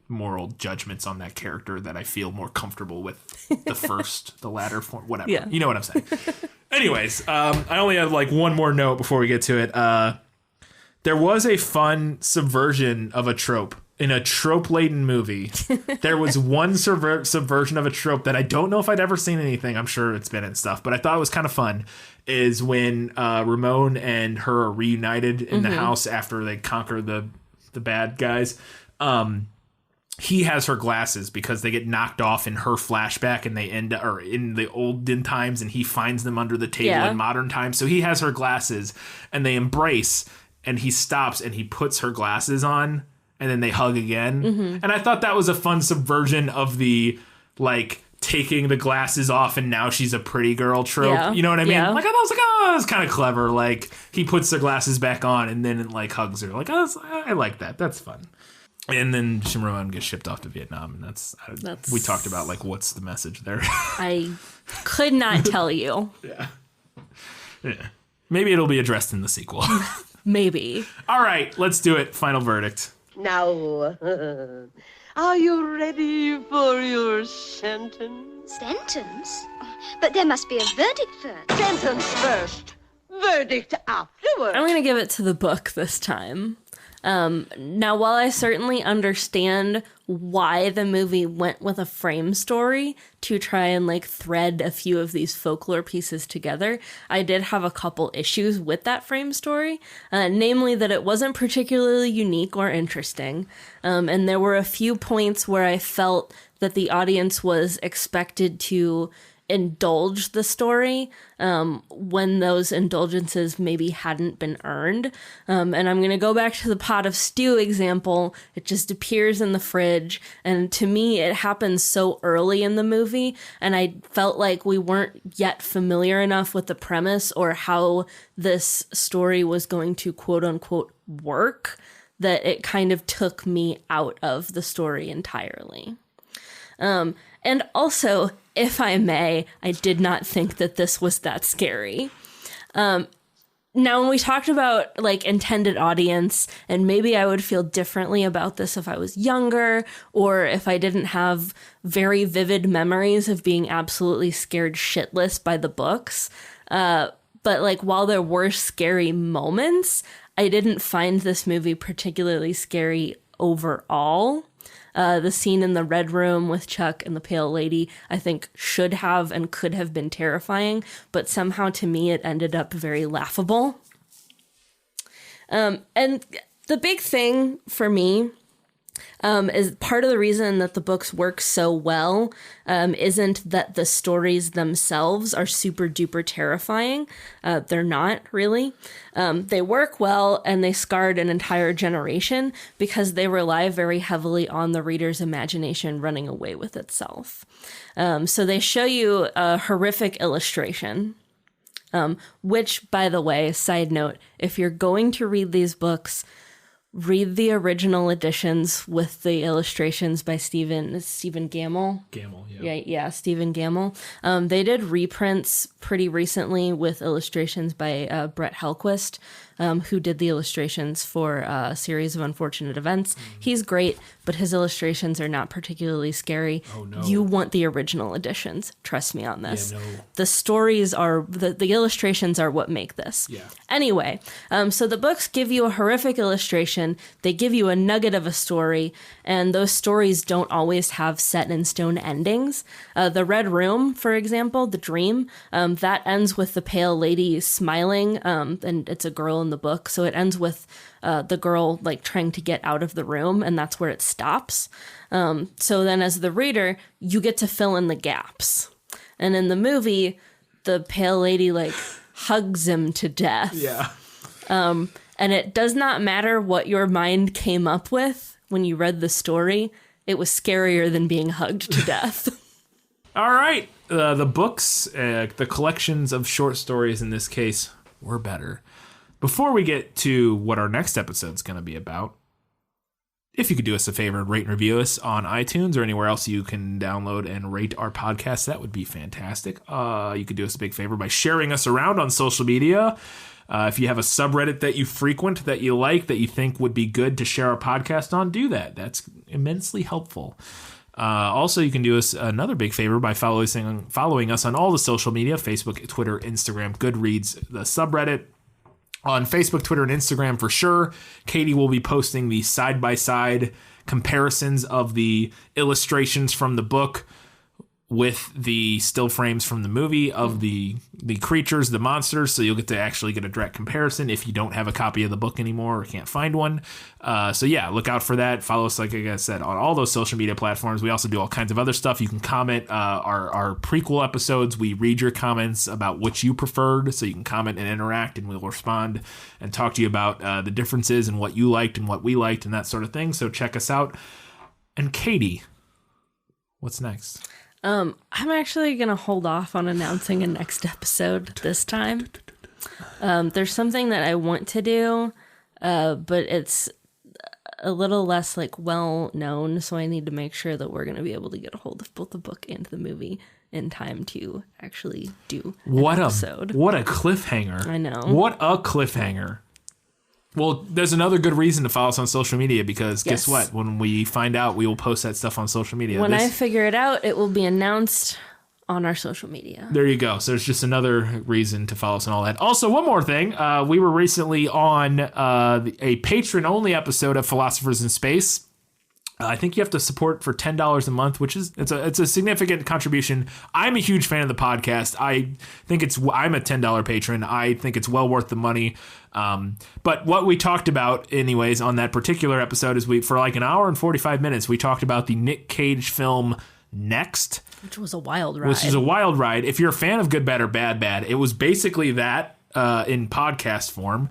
moral judgments on that character that I feel more comfortable with the latter form, whatever. Yeah. You know what I'm saying. Anyways, I only have like one more note before we get to it. There was a fun subversion of a trope. In a trope-laden movie, there was one subversion of a trope that I don't know if I'd ever seen anything. I'm sure it's been in stuff, but I thought it was kind of fun. Is when Ramon and her are reunited in the house after they conquer the bad guys. He has her glasses because they get knocked off in her flashback, and they end or in the olden times, and he finds them under the table in modern times. So he has her glasses, and they embrace, and he stops and he puts her glasses on. And then they hug again. And I thought that was a fun subversion of the, like, taking the glasses off and now she's a pretty girl trope. Yeah. You know what I mean? Yeah. Like, I was like, oh, that's kind of clever. Like, he puts the glasses back on and then, like, hugs her. Like, oh, I like that. That's fun. And then Shimron gets shipped off to Vietnam. And that's we talked about, like, what's the message there? I could not tell you. Yeah. Maybe it'll be addressed in the sequel. Maybe. All right, let's do it. Final verdict. Now, are you ready for your sentence? Sentence? But there must be a verdict first. Sentence first, verdict afterwards. I'm going to give it to the book this time. Now, while I certainly understand why the movie went with a frame story to try and like thread a few of these folklore pieces together, I did have a couple issues with that frame story, namely that it wasn't particularly unique or interesting. And there were a few points where I felt that the audience was expected to indulge the story when those indulgences maybe hadn't been earned. And I'm going to go back to the pot of stew example. It just appears in the fridge. And to me, it happens so early in the movie. And I felt like we weren't yet familiar enough with the premise or how this story was going to quote unquote work that it kind of took me out of the story entirely. And also, if I may, I did not think that this was that scary. Now, when we talked about like intended audience, and maybe I would feel differently about this if I was younger, or if I didn't have very vivid memories of being absolutely scared shitless by the books. But like, while there were scary moments, I didn't find this movie particularly scary overall. The scene in the red room with Chuck and the pale lady, I think should have and could have been terrifying, but somehow to me it ended up very laughable. And the big thing for me is part of the reason that the books work so well isn't that the stories themselves are super duper terrifying. They're not really. They work well and they scarred an entire generation because they rely very heavily on the reader's imagination running away with itself. So they show you a horrific illustration. Which, by the way, side note, if you're going to read these books, read the original editions with the illustrations by Stephen Gamble. Yeah, Stephen Gamble. They did reprints pretty recently with illustrations by Brett Helquist, who did the illustrations for a series of unfortunate events. He's great, but his illustrations are not particularly scary. Oh, no. You want the original editions. Trust me on this. Yeah, no. The stories are, the illustrations are what make this. Yeah. Anyway, so the books give you a horrific illustration. They give you a nugget of a story, and those stories don't always have set in stone endings. The Red Room, for example, The Dream, that ends with the pale lady smiling, and it's a girl in the book, so it ends with the girl like trying to get out of the room, and that's where it stops. So then as the reader, you get to fill in the gaps. And in the movie, the pale lady like hugs him to death. Yeah. And it does not matter what your mind came up with when you read the story. It was scarier than being hugged to death. All right. The books, the collections of short stories in this case, were better. Before we get to what our next episode is going to be about, if you could do us a favor and rate and review us on iTunes or anywhere else you can download and rate our podcast, that would be fantastic. You could do us a big favor by sharing us around on social media. If you have a subreddit that you frequent, that you like, that you think would be good to share our podcast on, do that. That's immensely helpful. Also, you can do us another big favor by following us on all the social media, Facebook, Twitter, Instagram, Goodreads, the subreddit. On Facebook, Twitter, and Instagram for sure. Katie will be posting the side-by-side comparisons of the illustrations from the book with the still frames from the movie of the creatures, the monsters, so you'll get to actually get a direct comparison if you don't have a copy of the book anymore or can't find one. So yeah, look out for that. Follow us, like I said, on all those social media platforms. We also do all kinds of other stuff. You can comment our prequel episodes. We read your comments about which you preferred, so you can comment and interact, and we'll respond and talk to you about the differences and what you liked and what we liked and that sort of thing. So check us out. And Katie, what's next? I'm actually going to hold off on announcing a next episode this time. There's something that I want to do, but it's a little less like well known, so I need to make sure that we're going to be able to get a hold of both the book and the movie in time to actually do an episode. What a cliffhanger. I know. What a cliffhanger. Well, there's another good reason to follow us on social media because guess what? When we find out, we will post that stuff on social media. When I figure it out, it will be announced on our social media. There you go. So there's just another reason to follow us and all that. Also, one more thing. We were recently on a patron-only episode of Philosophers in Space. I think you have to support for $10 a month, which is it's a significant contribution. I'm a huge fan of the podcast. I'm a $10 patron. I think it's well worth the money. But what we talked about, anyways, on that particular episode is for like an hour and 45 minutes, we talked about the Nick Cage film Next, which was a wild ride. If you're a fan of Good, Bad, or Bad, it was basically that. In podcast form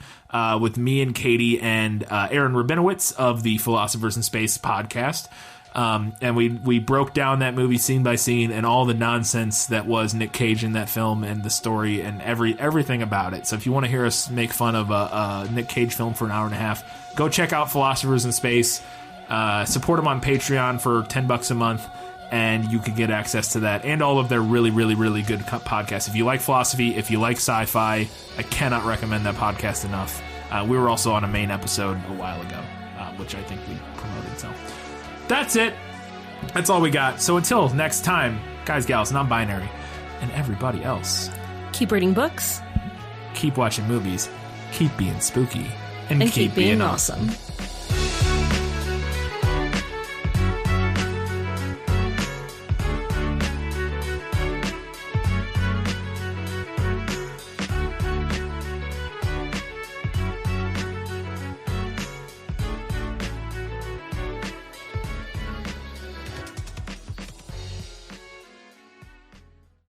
with me and Katie and Aaron Rabinowitz of the Philosophers in Space podcast. And we broke down that movie scene by scene and all the nonsense that was Nick Cage in that film and the story and everything about it. So if you want to hear us make fun of a Nick Cage film for an hour and a half, go check out Philosophers in Space. Support them on Patreon for $10 a month. And you can get access to that and all of their really, really, really good podcasts. If you like philosophy, if you like sci-fi, I cannot recommend that podcast enough. We were also on a main episode a while ago, which I think we promoted. So that's it. That's all we got. So until next time, guys, gals, non-binary, and everybody else, keep reading books, keep watching movies, keep being spooky, and keep being awesome.